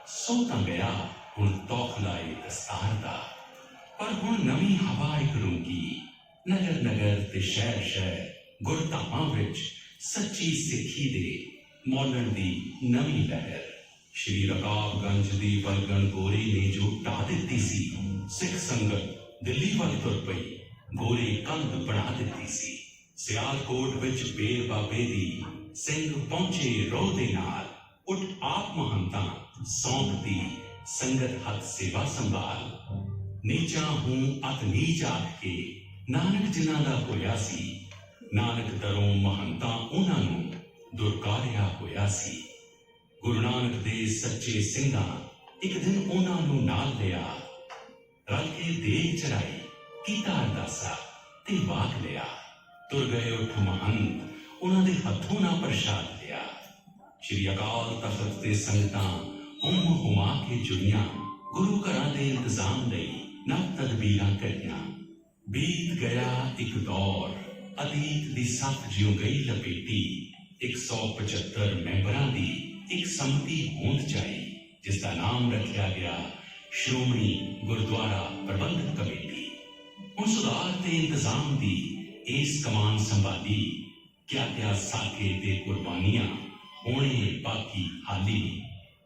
ਸੋ ਤਾਂ ਗਿਆ ਹੁਣ ਤੌਖ ਲਾਏ ਦਸਤਾਰ ਦਾ ਪਰ ਹੁਣ ਨਵੀਂ ਹਵਾ ਇੱਕ ਰੁੰਗੀ ਨਗਰ ਨਗਰ ਤੇ ਸ਼ਹਿਰ ਸ਼ਹਿਰ ਗੁਰਧਾਮਾਂ ਵਿੱਚ ਸੱਚੀ ਸਿੱਖੀ ਦੇ ਮੌਲਣ ਦੀ ਨਵੀਂ ਲਹਿਰ ਸ਼੍ਰੀ ਰਕਾਬਗੰਜ ਦੀ ਵਲਗਣ ਗੋਰੇ ਨੇ ਜੋ ਢਾ ਦਿੱਤੀ ਸੀ ਸਿੱਖ ਸੰਗਤ ਦਿੱਲੀ ਵੱਲ ਤੁਰ ਪਈ ਗੋਰੇ ਕੰਧ ਬਣਾ ਦਿੱਤੀ ਸੀ ਸਿਆਲਕੋਟ ਵਿੱਚ ਬੇਰ ਬਾਬੇ ਦੀ ਸਿੰਘ ਪਹੁੰਚੇ ਰੋਹ ਦੇ ਨਾਲ ਉੱਠ ਆਪ ਮਹੰਤਾਂ ਸੌਂਪਦੀ ਸੰਗਤ ਹੱਥ ਸੇਵਾ ਸੰਭਾਲ ਨੀਚਾ ਹੂੰ ਅਤ ਨੀਚ ਆਖ ਕੇ ਨਾਨਕ ਜਿਨ੍ਹਾਂ ਦਾ ਹੋਇਆ ਸੀ ਨਾਨਕ ਦਰੋਂ ਮਹੰਤਾਂ ਉਹਨਾਂ ਨੂੰ ਦੁਰਕਾਰਿਆ ਹੋਇਆ ਸੀ ਗੁਰੂ ਨਾਨਕ ਦੇ ਸੱਚੇ ਸਿੰਘਾਂ ਇੱਕ ਦਿਨ ਉਹਨਾਂ ਨੂੰ ਨਾਲ ਲਿਆ ਰਲ ਕੇ ਦੇਗ ਚੜਾਈ ਕੀਤਾ ਅਰਦਾਸਾ ਤੇ ਵਾਕ ਲਿਆ ਤੁਰ ਗਏ ਉੱਠ ਮਹੰਤ ਉਹਨਾਂ ਦੇ ਹੱਥੋਂ ਨਾ ਪ੍ਰਸ਼ਾਦ ਲਿਆ ਸ਼੍ਰੀ ਅਕਾਲ ਤਖਤ ਤੇ ਸੰਗਤਾਂ ਹੁਮਾ ਕੇ ਜੁੜੀਆਂ ਗੁਰੂ ਘਰਾਂ ਦੇ ਇੰਤਜ਼ਾਮ ਲਈ ਨਵ ਤਦਬੀਰਾਂ ਕਰੀਆਂ ਬੀਤ ਗਿਆ ਇੱਕ ਦੌਰ ਅਤੀਤ ਦੀ ਸੱਤ ਜਿਉਂ ਗਈ ਲਪੇਟੀ 175 ਮੈਂਬਰਾਂ ਦੀ ਇੱਕ ਸੰਮਤੀ ਹੋਂਦ ਚਾਹੀ ਜਿਸ ਦਾ ਨਾਮ ਰੱਖਿਆ ਗਿਆ ਸ਼੍ਰੋਮਣੀ ਗੁਰਦੁਆਰਾ ਪ੍ਰਬੰਧਕ ਕਮੇਟੀ ਹੁਣ ਸੁਧਾਰ ਤੇ ਇੰਤਜ਼ਾਮ ਦੀ ਇਸ ਕਮਾਨ ਸੰਭਾਲੀ ਕਿਆ ਸਾਕੇ ਤੇ ਕੁਰਬਾਨੀਆਂ ਹੋਣੇ ਬਾਕੀ ਹਾਲੀ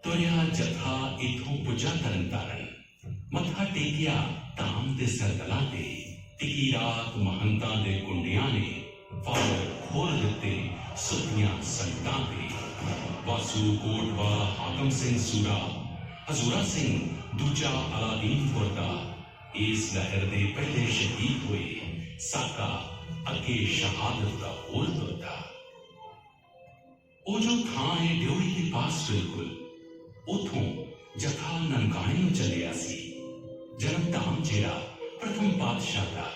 ਤੁਰਿਆ ਜਥਾ ਇਥੋਂ ਪੁੱਜਾ ਤਰਨ ਤਾਰਨ ਮੱਥਾ ਟੇਕਿਆ ਧਾਮ ਦੇ ਸਰਦਲਾਂ ਤੇ ਟਿਕੀ ਰਾਤ ਮਹੰਤਾਂ ਦੇ ਕੁੰਡਿਆਂ ਨੇ ਫਾਦਰ ਖੋਲ ਦਿੱਤੇ ਸੁੱਤੀਆਂ ਸੰਗਤਾਂ ਤੇ ਵਾਸੂ ਕੋਟਵਾ ਹਾਕਮ ਸਿੰਘ ਸੂਰਾ ਹਜ਼ੂਰਾ ਸਿੰਘ ਦੂਜਾ ਅਲਾਦੀਨਪੁਰ ਦਾ ਇਸ ਲਹਿਰ ਦੇ ਪਹਿਲੇ ਸ਼ਹੀਦ ਹੋਏ ਸਾਕਾ ਅੱਗੇ ਸ਼ਹਾਦਤ ਦਾ ਹੋਰ ਤੁਰਦਾ ਉਹ ਜੋ ਥਾਂ ਹੈ ਡਿਉੜੀ ਦੇ ਪਾਸ ਬਿਲਕੁਲ ਉਥੋਂ ਜਥਾ ਨਨਕਾਣੇ ਨੂੰ ਚੱਲਿਆ ਸੀ ਜਨਮ ਧਾਮ ਜਿਹੜਾ ਪ੍ਰਥਮ ਪਾਤਸ਼ਾਹ ਦਾ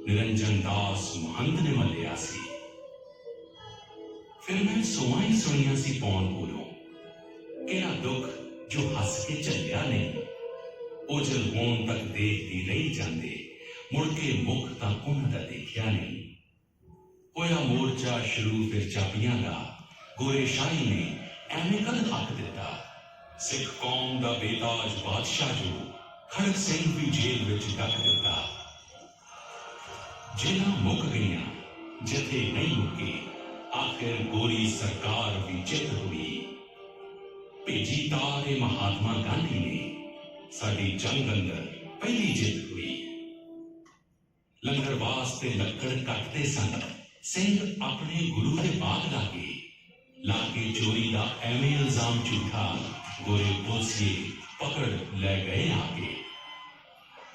ਨਿਰੰਜਨ ਦਾਸ ਮਹੰਤ ਨੇ ਮੱਲਿਆ ਸੀ ਫਿਰ ਮੈਂ ਸੁਆਈ ਸੁਣੀਆਂ ਸੀ ਪੌਣ ਕੋਲੋਂ ਕਿਹੜਾ ਦੁੱਖ ਜੋ ਹੱਸ ਕੇ ਚੱਲਿਆ ਨਹੀਂ ਉਹ ਜਲ ਹੋਣ ਤੱਕ ਦੇਖਦੀ ਰਹੀ ਜਾਂਦੇ ਮੁੜ ਕੇ ਮੁੱਖ ਤਾਂ ਉਹਨਾਂ ਦਾ ਦੇਖਿਆ ਨਹੀਂ। ਹੋਇਆ ਮੋਰਚਾ ਸ਼ੁਰੂ ਫਿਰ ਚਾਬੀਆਂ ਦਾ, ਗੋਰੇ ਸ਼ਾਹੀ ਨੇ ਐਵੇਂ ਕਦ ਹੱਕ ਦਿੱਤਾ। ਸਿੱਖ ਕੌਮ ਦਾ ਬੇਤਾਜ ਬਾਦਸ਼ਾਹ ਜੋ ਖੜਕ ਸਿੰਘ ਵੀ ਜੇਲ੍ਹ ਵਿੱਚ ਡੱਕ ਦਿੱਤਾ। ਜੇਲ੍ਹਾਂ ਮੁੱਕ ਗਈਆਂ, ਜਥੇ ਨਹੀਂ ਮੁੱਕੇ, ਆਖਿਰ ਗੋਰੀ ਸਰਕਾਰ ਵੀ ਜਿੱਤ ਹੋਈ। ਭੇਜੀ ਤਾਰੇ ਮਹਾਤਮਾ ਗਾਂਧੀ ਨੇ, ਸਾਡੀ ਜੰਗ ਅੰਦਰ ਪਹਿਲੀ ਜਿੱਤ ਹੋਈ। ਲੰਗਰ ਵਾਸਤੇ ਲੱਕੜ ਕੱਟਦੇ ਸਨ ਸਿੰਘ ਆਪਣੇ ਗੁਰੂ ਦੇ ਬਾਗ ਲਾ ਕੇ ਚੋਰੀ ਦਾ ਐਵੇਂ ਇਲਜ਼ਾਮ ਝੂਠਾ ਗੋਰੇ ਪੁਲਸੀਏ ਪਕੜ ਲੈ ਗਏ ਆ ਕੇ।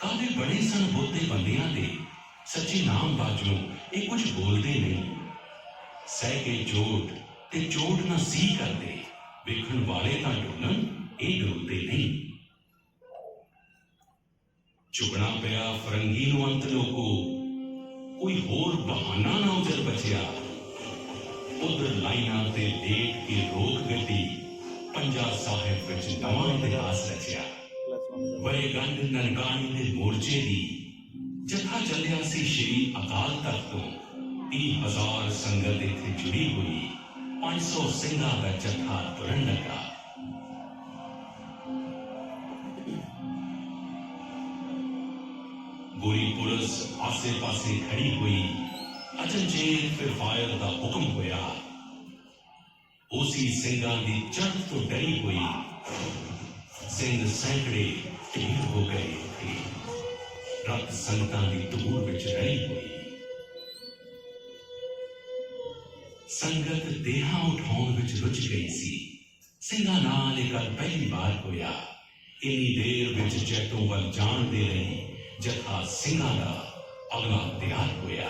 ਕਾਹਦੇ ਬੜੇ ਸਨ ਬੋਤੇ ਬੰਦਿਆਂ ਦੇ, ਸੱਚੇ ਨਾਮ ਬਾਝੋਂ ਇਹ ਕੁਝ ਬੋਲਦੇ ਨਹੀਂ। ਸਹਿ ਕੇ ਚੋਟ ਤੇ ਚੋਟ ਨਾ ਸੀ ਕਰਦੇ, ਵੇਖਣ ਵਾਲੇ ਤਾਂ ਡੋਲਣ, ਇਹ ਡੋਲਦੇ ਨਹੀਂ। ਚੁਗਣਾ ਪਿਆ ਫਰੰਗੀ ਨੂੰ ਅੰਤ ਲੋਕੋ, ਕੋਈ ਹੋਰ ਬਹਾਨਾ ਨਾ ਉਜਰ ਬਚਿਆ। ਉਧਰ ਲਾਈਨਾਂ ਤੇ ਲੇਟ ਕੇ ਰੋਕ ਗੱਡੀ, ਪੰਜਾ ਸਾਹਿਬ ਵਿੱਚ ਨਵਾਂ ਇਤਿਹਾਸ ਰਚਿਆ। ਵਰੇ ਗੰਢ ਨਨਕਾਣੀ ਦੇ ਮੋਰਚੇ ਦੀ, ਜਥਾ ਚੱਲਿਆ ਸੀ ਸ਼੍ਰੀ ਅਕਾਲ ਤਖਤ ਤੋਂ। 30,000 ਸੰਗਤ ਇੱਥੇ ਜੁੜੀ ਹੋਈ, 500 ਸਿੰਘਾਂ ਦਾ ਜਥਾ ਤੁਰਨ ਲੱਗਾ। ਗੋਰੀ ਪੁਲਿਸ ਆਸੇ ਪਾਸੇ ਖੜੀ ਹੋਈ। ਅਚਨਚੇਤ ਫਿਰ ਫਾਇਰ ਦਾ ਹੁਕਮ ਹੋਇਆ। ਉਸੀ ਸਿੰਘਾਂ ਦੀ ਚੜ੍ਹ ਤੋਂ ਡਰੀ ਹੋਈ ਸਿੰਘ ਸੈਂਕੜੇ ਢੇਰ ਹੋ ਗਏ ਥੇ। ਰੱਤ ਸੰਗਤਾਂ ਦੀ ਧੂੜ ਵਿੱਚ ਰਲੀ ਹੋਈ। ਸੰਗਤ ਦੇਹਾਂ ਉਠਾਉਣ ਵਿੱਚ ਰੁੱਝ ਗਈ ਸੀ। ਸਿੰਘਾਂ ਨਾਲ ਇਹ ਗੱਲ ਪਹਿਲੀ ਵਾਰ ਹੋਇਆ। ਇੰਨੀ ਦੇਰ ਵਿੱਚ ਜੈਤੋਂ ਵੱਲ ਜਾਣ ਦੇ ਲਈ ਜਥਾ ਸਿੰਘਾਂ ਦਾ ਅਗਲਾ ਤਿਆਰ ਹੋਇਆ।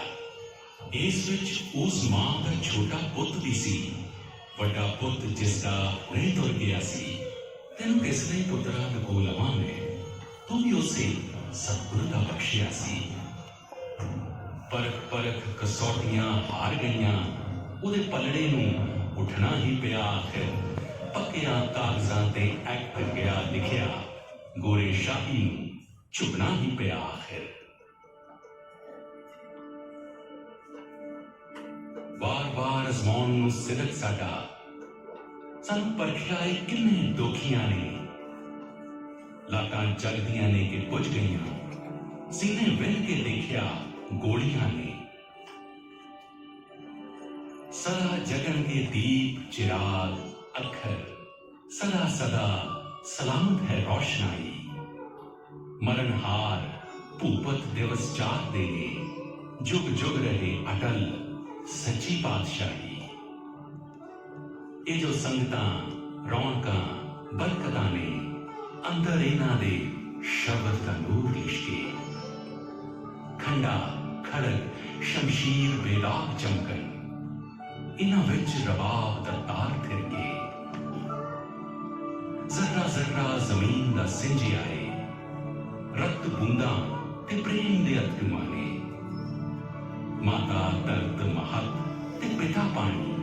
ਇਸ ਵਿੱਚ ਉਸ ਮਾਂ ਦਾ ਛੋਟਾ ਪੁੱਤ ਵੀ ਸੀ। ਵੱਡਾ ਪੁੱਤ ਜਿਸ ਦਾ ਨਹੀਂ ਤੁਰ ਗਿਆ ਸੀ। ਤੈਨੂੰ ਕਿਸ ਲਈ ਪੁੱਤਰਾ ਲਗੋ ਲਵਾਂ ਮੈਂ, ਤੂੰ ਵੀ ਉਸੇ ਸਤਿਗੁਰੂ ਦਾ ਬਖਸ਼ਿਆ ਸੀ। ਪਰਖ ਕਸੌਟੀਆਂ ਹਾਰ ਗਈਆਂ, ਉਹਦੇ ਪਲੜੇ ਨੂੰ ਉੱਠਣਾ ਹੀ ਪਿਆ। ਆਖਿਰ ਪੱਕਿਆਂ ਕਾਗਜ਼ਾਂ ਤੇ ਐਕਟ ਗਿਆ ਲਿਖਿਆ, ਗੋਰੇ ਸ਼ਾਹੀ ਨੂੰ ਝੁਕਣਾ ਹੀ ਪਿਆ। ਆਖਿਰ ਵਾਰ ਅਜ਼ਮਾਉਣ ਨੂੰ ਸਿਦਕ ਸਾਡਾ, ਸਾਨੂੰ ਪਰਖਿਆ ਏ ਕਿੰਨੇ ਦੋਖੀਆਂ ਨੇ। ਲਾਟਾਂ ਜਗਦੀਆਂ ਨੇ ਕਿ ਪੁੱਜ ਗਈਆਂ, ਸੀਨੇ ਵਿੰਨ ਕੇ ਦੇਖਿਆ ਗੋਲੀਆਂ ਨੇ। ਸਦਾ ਜਗਣਗੇ ਦੀਪ ਚਿਰਾਗ ਅੱਖਰ, ਸਦਾ ਸਲਾਮਤ ਹੈ ਰੋਸ਼ਨਾਈ। ਮਰਨਹਾਰ ਭੂਪਤ ਦਿਵਸ ਚਾਹਦੇ ਨੇ, ਜੁਗ ਜੁਗ ਰਹੇ ਅਟਲ ਸੱਚੀ ਪਾਤਸ਼ਾਹੀ। ਇਹ ਜੋ ਸੰਗਤਾਂ ਰੌਣਕਾਂ ਬਰਕਤਾਂ ਨੇ, ਅੰਦਰ ਇਹਨਾਂ ਦੇ ਸ਼ਬਦ ਦਾ ਨੂਰ ਲਿਸ਼ਕੇ। ਖੰਡਾ ਖੜਗ ਸ਼ਮਸ਼ੀਰ ਬੇਦਾਗ ਚਮਕਣ, ਇਹਨਾਂ ਵਿੱਚ ਰਬਾਬ ਦਾ ਤਾਰ ਫਿਰ ਕੇ। ਜ਼ਰਰਾ ਜ਼ਰਰਾ ਜ਼ਮੀਨ ਦਾ ਸਿੰਜਿਆ ਏ, ਰਕਤ ਬੂੰਦਾਂ ਤੇ ਪ੍ਰੇਮ ਦੇ ਅਥਰੂਆਂ ਨੇ। ਮਾਤਾ ਦਰਦ ਮਹਤ ਤੇ ਪਿਤਾ ਪਾਣੀ,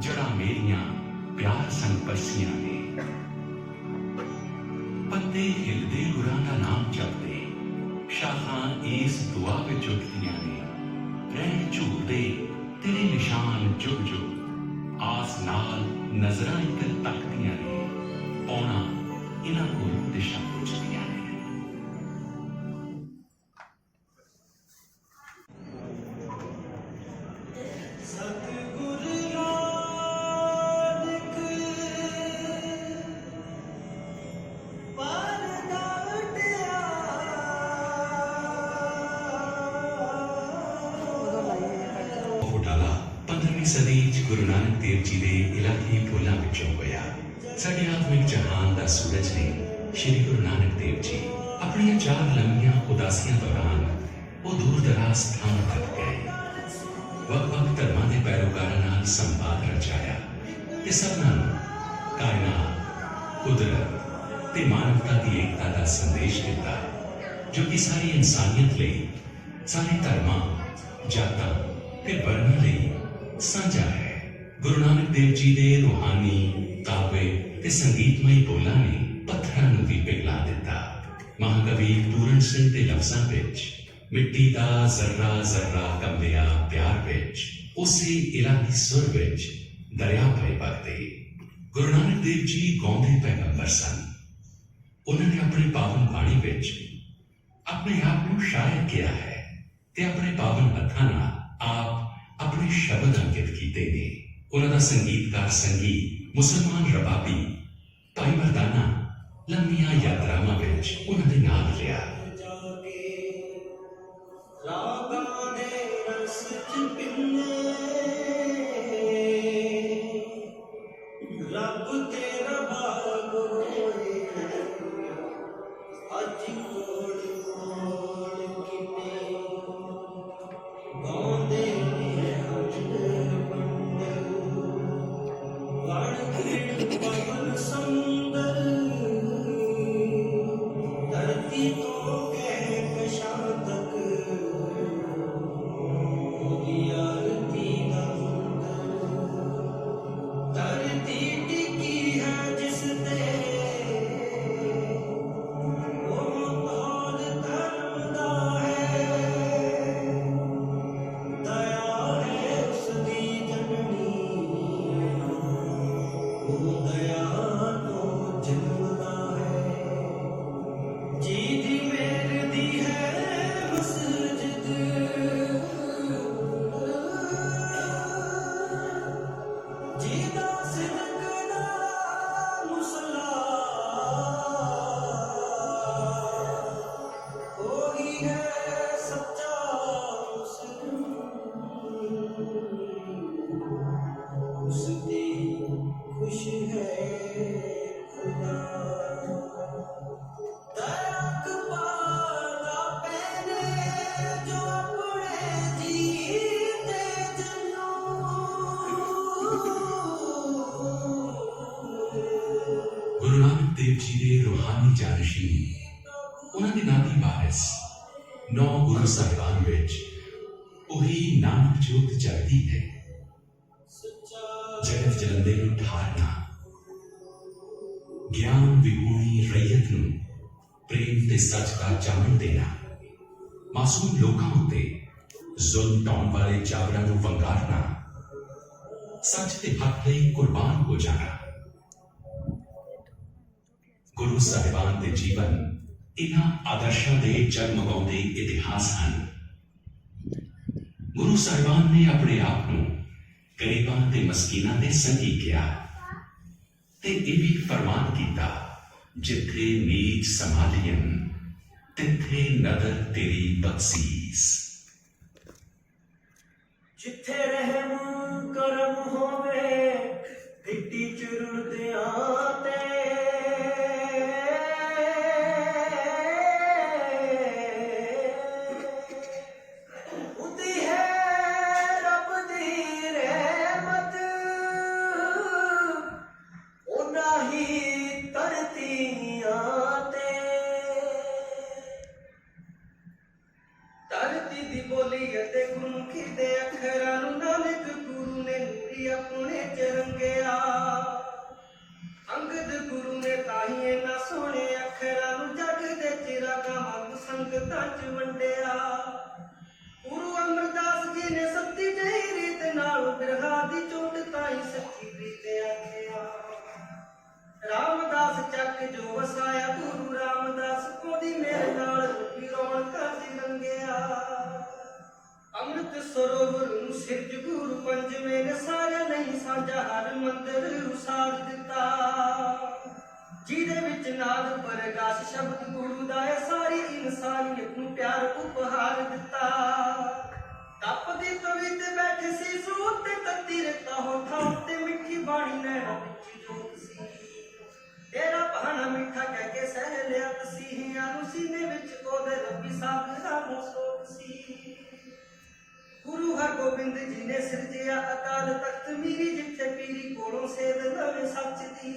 ਜੜਾਂ ਮੇਰੀਆਂ ਪਿਆਰ ਸੰਗ ਪਰਸੀਆਂ ਨੇ। ਪੱਤੇ ਹਿਲਦੇ ਗੁਰਾਂ ਦਾ ਨਾਮ ਜਪਦੇ, ਸ਼ਾਖਾਂ ਇਸ ਦੁਆ ਵਿੱਚ ਉੱਠਦੀਆਂ ਨੇ। ਰਹਿਣ ਝੂਲਦੇ ਤੇਰੇ ਨਿਸ਼ਾਨ ਜੁਗ ਜੁਗ, ਆਸ ਨਾਲ ਨਜ਼ਰਾਂ ਇੱਧਰ ਤੱਕਦੀਆਂ ਨੇ। ਪੌਣਾ ਇਹਨਾਂ ਕੋਲ ਦਿਸ਼ਾ ਪੁੱਛਦੀਆਂ ਨੇ। ਘੋਟਾਲਾ 15ਵੀਂ ਸਦੀ ਚ ਗੁਰੂ ਨਾਨਕ ਦੇਵ ਜੀ ਦੇ ਇਲਾਹੀ ਫੁੱਲਾਂ ਵਿੱਚੋਂ ਹੋਇਆ। ਸਾਡੇ ਆਤਮਿਕ ਜਹਾਨ ਦਾ ਸੂਰਜ ਨੇ ਸ਼੍ਰੀ ਗੁਰੂ ਨਾਨਕ ਦੇਵ ਜੀ ਆਪਣੀਆਂ 4 ਲੰਮੀਆਂ ਉਦਾਸੀਆਂ ਦੌਰਾਨ ਉਹ ਦੂਰ ਦਰਾਜ਼ ਥਾਂ ਤੱਕ ਗਏ। ਵੱਖ-ਵੱਖ ਧਰਮਾਂ ਦੇ ਪੈਰੋਕਾਰਾਂ ਨਾਲ ਸੰਵਾਦ ਰਚਾਇਆ ਤੇ ਸਭਨਾਂ ਨੂੰ ਕਾਇਨਾਤ, ਕੁਦਰਤ ਤੇ ਮਾਨਵਤਾ ਦੀ ਏਕਤਾ ਦਾ ਸੰਦੇਸ਼ ਦਿੱਤਾ, ਜੋ ਕਿ ਸਾਰੀ ਇਨਸਾਨੀਅਤ ਲਈ, ਸਾਰੇ ਧਰਮਾਂ, ਜਾਤਾਂ ਤੇ ਵਰਨਾਂ ਲਈ ਸਾਂਝਾ ਹੈ। ਗੁਰੂ ਨਾਨਕ ਦੇਵ ਜੀ ਦੇ ਰੂਹਾਨੀ, ਤਾਵੇ ਤੇ ਸੰਗੀਤਮਈ ਬੋਲਾਂ ਨੇ ਪੱਥਰਾਂ ਨੂੰ ਵੀ ਪਿਘਲਾ ਦਿੱਤਾ। ਮਹਾਕਵੀ ਪੂਰਨ ਸਿੰਘ ਦੇ ਲਫ਼ਜ਼ਾਂ ਵਿੱਚ ਮਿੱਟੀ ਦਾ ਜ਼ਰਰਾ ਜ਼ਰਰਾ ਕੰਬਿਆ ਪਿਆਰ ਵਿੱਚ ਉਸੇ ਇਲਾਹੀ ਸੁਰ ਵਿੱਚ ਦਰਿਆ ਪਏ ਵਗਦੇ। ਗੁਰੂ ਨਾਨਕ ਦੇਵ ਜੀ ਗਾਉਂਦੇ ਪੈਗੰਬਰ ਸਨ। ਉਹਨਾਂ ਨੇ ਆਪਣੀ ਪਾਵਨ ਬਾਣੀ ਵਿੱਚ ਆਪਣੇ ਆਪ ਨੂੰ ਸ਼ਾਇਰ ਕਿਹਾ ਹੈ ਤੇ ਆਪਣੇ ਪਾਵਨ ਹੱਥਾਂ ਨਾਲ ਆਪ ਆਪਣੇ ਸ਼ਬਦ ਅੰਕਿਤ ਕੀਤੇ ਨੇ। ਉਹਨਾਂ ਦਾ ਸੰਗੀਤਕਾਰ ਸੰਗੀ ਮੁਸਲਮਾਨ ਰਬਾਬੀ ਭਾਈ ਮਰਦਾਨਾ ਲੰਮੀਆਂ ਯਾਤਰਾਵਾਂ ਵਿੱਚ ਉਹਨਾਂ ਦੇ ਨਾਲ ਲਿਆ। ਰਾਗਾਂ ਦੇ ਰਸ ਚ ਪਿੰਨੇ ਰੱਬ ਤੇਰਾ ਬਾਗ ਹੋਏ ਅੱਜ ਕੋਲ ਕੋਲ ਕਿਤੇ ਗਾਉਂਦੇ ਨੇ ਹਜਰ ਬੰਦਰ ਵੜ ਖੇੜ ਪਵਨ ਸੁੰਦਰ ਧਰਤੀ ਤੋਂ ਕਹਿ ਕਸ਼ਾਂ ਤੱਕ ਉਹਦੀ ਆਰਤੀ ਦਾ ਮੰਦਰ ਧਰਤੀ ਟਿਕੀ ਹੈ ਜਿਸ ਤੇ ਉਹ ਮਹਾਨ ਧਰਮ ਦਾ ਹੈ ਦਇਆ ਹੈ ਉਸ ਦੀ ਜਨਨੀ ਉਹ ਦਇਆ ਤੋਂ ਜਨਮਦਾ ਹੈ ਜੀ ਦੀ ਮੇਰ ਦੀ ਹੈ ਮਸਜਿਦ ਜੀ ਦਾ ਸਿਦਕਦਾ ਮੁਸਲਾ ਉਹੀ ਹੈ ਸੱਚਾ ਮੁਸਲਮਾਨ ਉਸ ਤੇ ਖੁਸ਼ ਹੈ ਖੁਦਾ ਦਰਕ ਪਾਦਾ ਪੈਨੇ ਜੋ ਆਪਣੇ ਜੀਤੇ ਗੁਰੂ ਨਾਨਕ ਦੇਵ ਜੀ ਦੇ ਰੂਹਾਨੀ ਜਾਨਸ਼ੀਨ ਉਹਨਾਂ ਦੇ ਨਾਤੀ ਵਾਰਿਸ 9 ਗੁਰੂ ਸਾਹਿਬਾਨ ਵਿੱਚ ਉਹੀ ਨਾਨਕ ਜੋਤ ਜਗਦੀ ਹੈ। ਜਗਤ ਜਲੰਦੇ ਨੂੰ ਠਾਰਨਾ, ਗਿਆਨ ਵਿਹੂਣੀ ਰਈਅਤ ਨੂੰ ਪ੍ਰੇਮ ਤੇ ਸੱਚ ਦਾ ਜਾਮਣ ਦੇਣਾ, ਮਾਸੂਮ ਲੋਕਾਂ ਉੱਤੇ ਜ਼ੁਲਮ ਢਾਉਣ ਵਾਲੇ ਜਾਬਰਾਂ ਨੂੰ ਵੰਗਾਰਨਾ, ਸੱਚ ਤੇ ਹੱਕ ਲਈ ਕੁਰਬਾਨ ਹੋ ਜਾਣਾ। ਗੁਰੂ ਸਾਹਿਬਾਨ ਦੇ ਜੀਵਨ ਇਹਨਾਂ ਆਦਰਸ਼ਾਂ ਦੇ ਜਗਮਗਾਉਂਦੇ ਇਤਿਹਾਸ ਹਨ। ਗੁਰੂ ਸਾਹਿਬਾਨ ਨੇ ਆਪਣੇ ਆਪ ਨੂੰ ਗਰੀਬਾਂ ਤੇ ਮਸਕੀਨਾਂ ਦੇ ਸੰਗੀ ਕਿਹਾ ਤੇ ਇਹ ਵੀ ਫਰਮਾਨ ਕੀਤਾ, ਜਿੱਥੇ ਨੀਚ ਸੰਭਾਲੀਨ ਤਿੱਥੇ ਨਦਰ ਤੇਰੀ ਬਖਸ਼ੀਸ। ਜਿੱਥੇ ਰਹਿਮ ਕਰਮ ਹੋਵੇ ਗਿੱਟੀ ਚ ਰੁਲਦਿਆਂ ਤੇ ਉਦੀ ਹੈ ਰੱਬ ਦੀ ਰਹਿਮਤ ਉਹਨਾਂ ਹੀ ਧਰਤੀਆਂ ਤੇ ਧਰਤੀ ਦੀ ਬੋਲੀ ਅਤੇ ਗੁਰਮੁਖੀ ਦੇ ਅੱਖਰਾਂ ਨੂੰ ਨਾਨਕ ਗੁਰੂ ਨੇ ਨੂਰੀ ਆਪਣੇ ਚ ਰੰਗਿਆ। ਅੰਗਦ ਗੁਰੂ ਨੇ ਤਾਹੀਂ ਇਹਨਾਂ ਸੋਹਣੇ ਅੱਖਰਾਂ ਨੂੰ ਜਗ ਦੇ ਚਿਰਾਗਾਂ ਵਾਂਗ ਸੰਗਤਾਂ ਚ ਵੰਡਿਆ। ਗੁਰੂ ਅਮਰਦਾਸ ਜੀ ਨੇ ਸੱਤੀ ਜਿਹੀ ਰੀਤ ਨਾਲ ਬਿਰਹਾ ਦੀ ਚੋਟ ਤਾਈ ਸੱਚੀ ਪ੍ਰੀਤ ਆਖਿਆ। ਰਾਮਦਾਸ ਚੱਕ ਜੋ ਵਸਾਇਆ ਗੁਰੂ ਰਾਮਦਾਸ ਕੋਦੀ ਮੇਰੇ ਨਾਲ ਰੂਪੀ ਰੌਣਕਾਂ ਚ ਰੰਗਿਆ। ਅੰਮ੍ਰਿਤ ਸਰੋਵਰ ਨੂੰ ਸਿਰਜ ਗੁਰੂ ਪੰਜਵੇਂ ਨੇ ਸਾਰਿਆਂ ਨਹੀਂ ਸਾਂਝਾ ਹਰ ਮੰਦਰ ਉਸਾਰ ਦਿੱਤਾ। ਜਿਹਦੇ ਵਿੱਚ ਨਾਦ ਪ੍ਰਗਾਸ਼ ਸ਼ਬਦ ਗੁਰੂ ਦਾ ਹੈ ਸਾਰੀ ਇਨਸਾਨੀਅਤ ਨੂੰ ਪਿਆਰ ਉਪਹਾਰ ਦਿੱਤਾ। ਤਪਦੀ ਤਵੀ ਤੇ ਬੈਠੇ ਸੀ ਸੂਤ ਤੇ ਤੱਤੀ ਰਤਾ ਹੋਠਾਂ ਉੱਤੇ ਮਿੱਠੀ ਬਾਣੀ ਨੈਣਾ ਵਿੱਚ ਜੋਤ ਸੀ। ਤੇਰਾ ਬਹਾਨਾ ਮਿੱਠਾ ਕਹਿ ਕੇ ਸਹਿ ਲਿਆ ਤਸੀਹਿਆਂ ਨੂੰ ਸੀਨੇ ਵਿੱਚ ਉਹਦੇ ਰੱਬੀ ਸਾਬਰਾ ਨੂੰ ਸੋਚ ਸੀ। ਗੁਰੂ ਹਰਗੋਬਿੰਦ ਜੀ ਨੇ ਸਿਰਜਿਆ ਅਕਾਲ ਤਖਤ ਮੀਰੀ ਜਿੱਥੇ ਪੀਰੀ ਕੋਲੋਂ ਸੇਧ ਲਵੇ ਸੱਚ ਦੀ।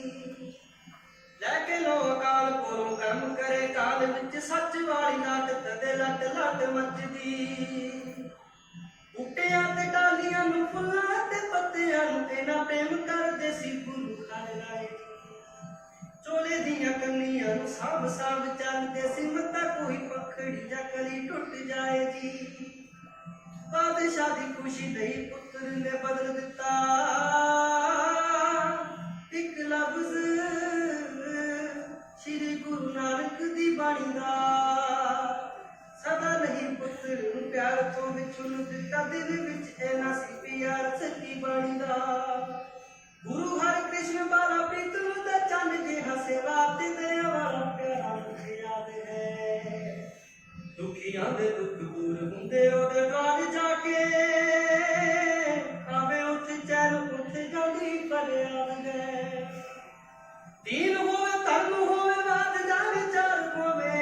ਲੈ ਕੇ ਲੋ ਅਕਾਲ ਕੋਲੋਂ ਕਰਮ ਕਰੇ ਕਾਲ ਵਿੱਚ ਸੱਚ ਵਾਲੀ ਰਾਤ ਤਦੇ ਲੱਟ ਲੱਟ ਮੱਚਦੀ। ਬੂਟਿਆਂ ਤੇ ਡਾਲੀਆਂ ਨੂੰ ਫੁੱਲਾਂ ਤੇ ਪੱਤਿਆਂ ਨੂੰ ਇਹਨਾਂ ਪ੍ਰੇਮ ਕਰਦੇ ਸੀ ਗੁਰੂ ਹਰ ਰਾਏ। ਚੋਲੇ ਦੀਆਂ ਕੰਨੀਆਂ ਨੂੰ ਸਾਂਭ ਸਾਂਭ ਚੱਲਦੇ ਸੀ ਮੱਤਾ ਕੋਈ ਪਖੜੀ ਜਾਂ ਕਲੀ ਟੁੱਟ ਜਾਏ ਜੀ ਬਾਦਸ਼ਾਹ ਦੀ ਖੁਸ਼ੀ ਲਈ ਪੁੱਤਰ ਨੇ ਬਦਲ ਦਿੱਤਾ ਇੱਕ ਲਫ਼ਜ਼ ਸ਼੍ਰੀ ਗੁਰੂ ਨਾਨਕ ਦੀ ਬਾਣੀ ਦਾ ਸਦਾ ਨਹੀਂ ਪੁੱਤਰ ਨੂੰ ਪਿਆਰ ਤੋਂ ਵਿਛੁਣ ਦਿੱਤਾ ਦਿਲ ਵਿੱਚ ਐਨਾ ਸੀ ਪਿਆਰ ਸੱਚੀ ਬਾਣੀ ਦਾ ਗੁਰੂ ਹਰਿ ਕ੍ਰਿਸ਼ਨ ਬਾਲਾ ਪ੍ਰੀਤਮ ਦਾ ਚੰਨ ਜਿਹਾ ਸੇਵਾ ਤੇ ਦਇਆ ਵਾਲਾ ਪਿਆਰਾ ਮੁਝੇ ਯਾਦ ਹੈ ਦੁਖੀਆਂ ਦੇ ਦੁੱਖ ਦੂਰ ਹੁੰਦੇ ਉਹਦੇ ਰਾਜ ਜਾ ਕੇ ਆਵੇ ਉੱਥੇ ਚੈਨ ਉੱਥੇ ਜਾਂਦੀ ਪਰ ਯਾਦ ਹੈ ਦੀਨ ਹੋਵੇ ਧਰਮ ਹੋਵੇ ਬਾਦ ਦਾ ਵਿਚਾਰ ਹੋਵੇ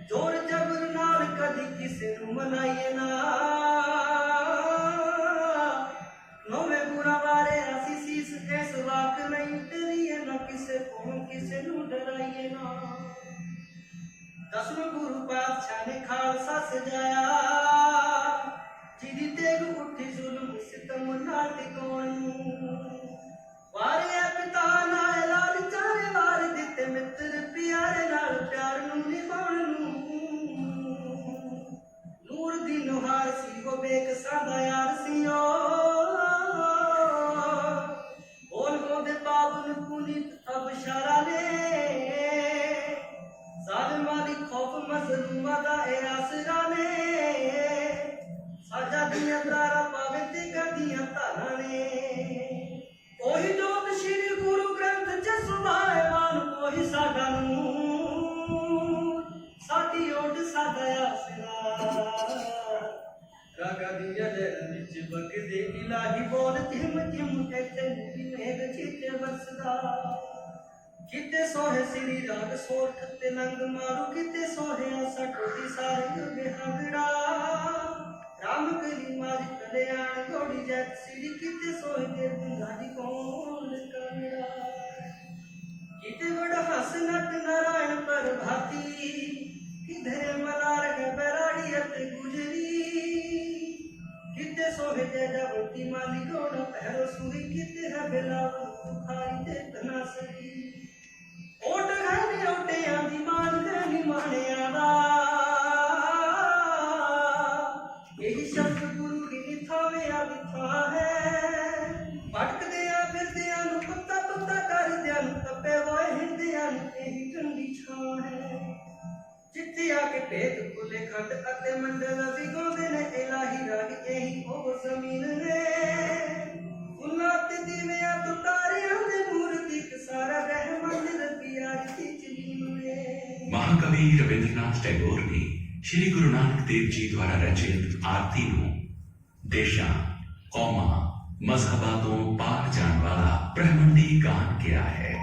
ਜੋਰ ਜਬਰ ਨਾਲ ਕਦੀ ਕਿਸੇ ਨੂੰ ਮਨਾਈਏ ਨਾ ਨੋਵੇਂ ਗੁਰਾਂ ਬਾਰੇ ਅਸੀਂ ਸੀਸ ਇਸ ਵਾਕ ਨਹੀਂ ਤੇਰੀਏ ਨਾ ਕਿਸੇ ਕੋਲੋਂ ਕਿਸੇ ਨੂੰ ਡਰਾਈਏ ਨਾ ਦਸਵੇਂ ਗੁਰੂ ਪਾਤਸ਼ਾਹ ਨੇ ਖਾਲਸਾ ਸਜਾਇਆ ਜਿਹਦੀ ਤੇਗ ਉੱਠੀ ਜ਼ੁਲਮ ਸਿਤਮ ਨਾਲ ਟਿਕਾਉਣ ਨੂੰ ਵਾਰਿਆ ਪਿਤਾ ਨਾਲ ਲਾਲ ਚਾਰੇ ਵਾਰ ਦਿੱਤੇ ਮਿੱਤਰ ਪਿਆਰੇ ਨਾਲ ਪਿਆਰ ਨੂੰ ਨਿਭਾਉਣ ਨੂੰ ਨੂਰ ਦੀ ਨੁਹਾਰ ਸੀ ਉਹ ਬੇਕਸਾਂ ਦਾ ਯਾਰ ਸੀ ਬੋਲ ਉਹਦੇ ਬਾਬਨ ਪੁਨੀਤ ਅਬਸ਼ਾਰਾ ਨੇ ਜ਼ਾਲਿਮਾਂ ਦੀ ਖੌਫ ਮਜ਼ਲੂਮਾਂ ਦਾ ਇਹ ਆਸਰਾ ਨੇ ਸਾਜਾ ਦੀਆਂ ਤਾਰਾਂ ਪਾਵੇ ਤੇ ਕਰਦੀਆਂ ਧਾਰਾਂ ਨੇ ਉਹੀ ਜੋਤ ਸ਼੍ਰੀ ਗੁਰੂ ਗ੍ਰੰਥ ਚ ਸੁਭਾਏ ਮਾਨ ਕੋਈ ਸਾਡਾ ਨੂੰ ਸਾਡੀ ਓਟ ਸਾਡਾ ਆਸਰਾ ਰਾਗਾ ਦੀਆਂ ਲਹਿਰਾਂ ਵਿੱਚ ਵਗਦੇ ਇਲਾਹੀ ਬੋਲ ਧਿਮ ਧਿਮ ਇੱਥੇ ਨੀ ਮੇਘ ਛਿੱਟੇ ਵਰਸਦਾ ਕਿਤੇ ਸੋਹੇ ਸ੍ਰੀ ਰਾਗ ਸੋਠ ਤੇ ਨੰਗ ਮਾਰੂ ਕਿਤੇ ਸੋਹੇ ਸਟੋਦੀ ਸਾਰੀ ਬਿਹੰਗੜਾ ਰਾਮ ਕਲੀ ਮਾਜ ਕਲਿਆਣ ਗੋੜੀ ਜੱਟ ਸ੍ਰੀ ਕਿਤੇ ਸੋਹੇ ਤੇ ਬੰਦਾਦੀ ਕੌਣ ਕਮੜਾ ਕਿਤੇ ਬੜਾ ਹਸ ਨਟ ਨਾਰਾਇਣ ਪ੍ਰਭਾਤੀ ਕਿਧਰੇ ਮਲਾਰ ਗਬਰਾੜੀ ਅਤੇ ਗੁਜਰੀ ਕਿਤੇ ਸੋਹੇ ਤੇ ਜਵਤੀ ਮਾਲੀ ਗੋੜਾ ਪਹਿਰੋ ਸੂਰੀ ਕਿਤੇ ਹੈ ਬਿਲਾਵ ਖਾਈ ਤੇ ਤਨਾਸਰੀ ਓਟ ਗਏ ਓਟਿਆਂ ਦੀ ਮਾਨ ਤੇ ਨੀ ਮਾਣਿਆ ਦਾ ਇਹੀ ਸ਼ਬਦ ਗੁਰੂ ਦੀ ਥਾਵੇਂ ਆ ਵਿਥਾ ਹੈ ਭਟਕਦੇ ਆ ਫਿਰਦਿਆਂ ਨੂੰ ਪੱਤਾ ਪੱਤਾ ਕਰਦਿਆਂ ਨੂੰ ਤੱਪੇ ਹੋਏ ਹਿੰਦਿਆਂ ਨੂੰ ਇਹੀ ਠੰਡੀ ਛਾਂ ਹੈ ਜਿੱਥੇ ਆ ਕੇ ਭੇਦ ਭੁਲੇ ਖੰਡ ਅਤੇ ਮੰਡਲ ਵਿਗਾਉਂਦੇ ਨੇ ਇਲਾਹੀ ਰਾਗ ਇਹੀ ਉਹ ਜ਼ਮੀਨ ਨੇ ਫੁੱਲਾਂ ਤੇ ਦੀਵਿਆਂ ਤੋਂ ਤਾਰਿਆਂ ਦੇ ਮੂਰਤੀ ਸਾਰਾ ਰਹਿਮਤ ਰੱਬੀ ਅੱਜ ਦੀ ਚਲੀਨ ਨੇ महाकवि रविंद्रनाथ टैगोर ने श्री गुरु नानक देव जी द्वारा रचित आरती ਨੂੰ ਦੇਸ਼ਾਂ ਕੌਮਾਂ ਮਜ਼ਹਬਾਂ ਤੋਂ ਪਾਰ ਜਾਣ ਵਾਲਾ ਬ੍ਰਹਮੰਡੀ ਗਾਨ ਕਿਹਾ ਹੈ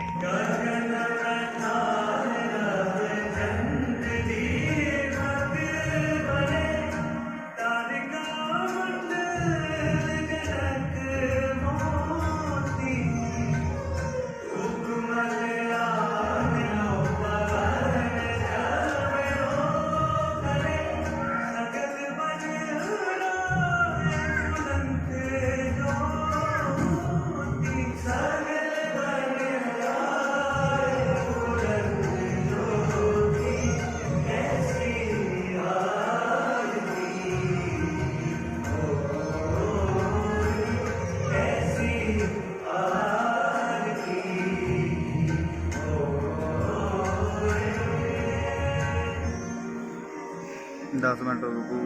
दस मिनट रुकू